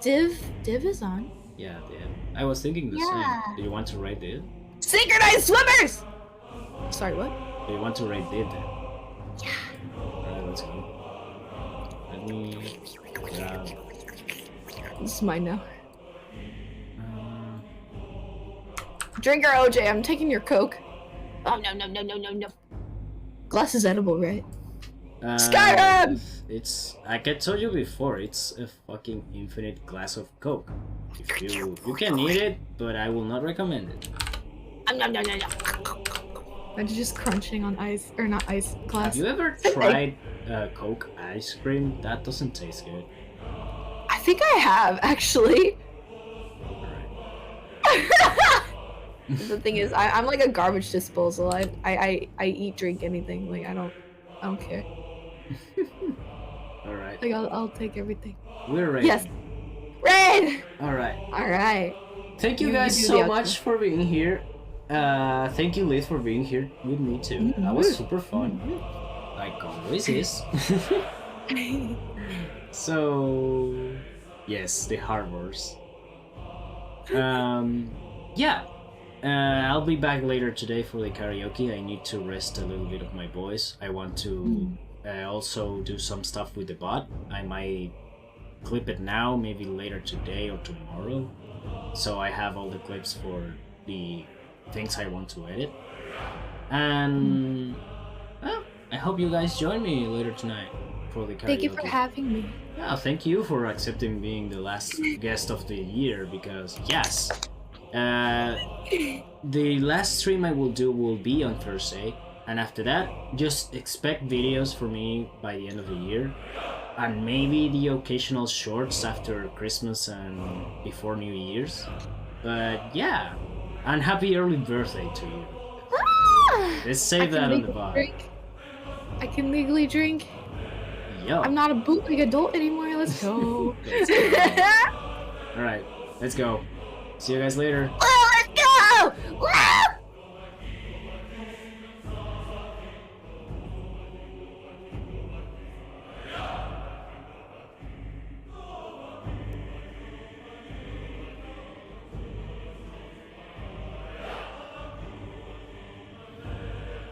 Div is on. Yeah, Div. I was thinking the Yeah. same. Do you want to rate Div? Synchronized swimmers! Sorry, what? Do you want to rate Div then? Yeah. Alright, let's go. Let me grab. This is mine now. Uh, Drink our OJ, I'm taking your Coke. Oh, no. Glass is edible, right? Skyrim! Like I told you before, it's a fucking infinite glass of Coke. If you can eat it, but I will not recommend it. I'm just crunching on ice, or not ice, glass. Have you ever tried Coke ice cream? That doesn't taste good. I think I have, actually. The thing is, I'm like a garbage disposal. I eat, drink anything. Like I don't care. All right, Like I'll take everything. we're ready. Yes. Red. All right. All right. Thank you You guys do so the much for being here. Thank you, Liz, for being here with me too. That was super fun. like always is. So, yes, the harbors. Yeah. I'll be back later today for the karaoke. I need to rest a little bit of my voice. I want to also do some stuff with the bot. I might clip it now, maybe later today or tomorrow. So I have all the clips for the things I want to edit. And well, I hope you guys join me later tonight for the karaoke. Thank you for having me. Yeah, thank you for accepting being the last guest of the year, because yes, the last stream I will do will be on Thursday, and after that, just expect videos for me by the end of the year, and maybe the occasional shorts after Christmas and before New Year's. But yeah, and happy early birthday to you. Let's save that on the bot. I can legally drink. Yo. I'm not a bootleg adult anymore. Let's go. Let's go. All right, let's go. See you guys later. Let's go.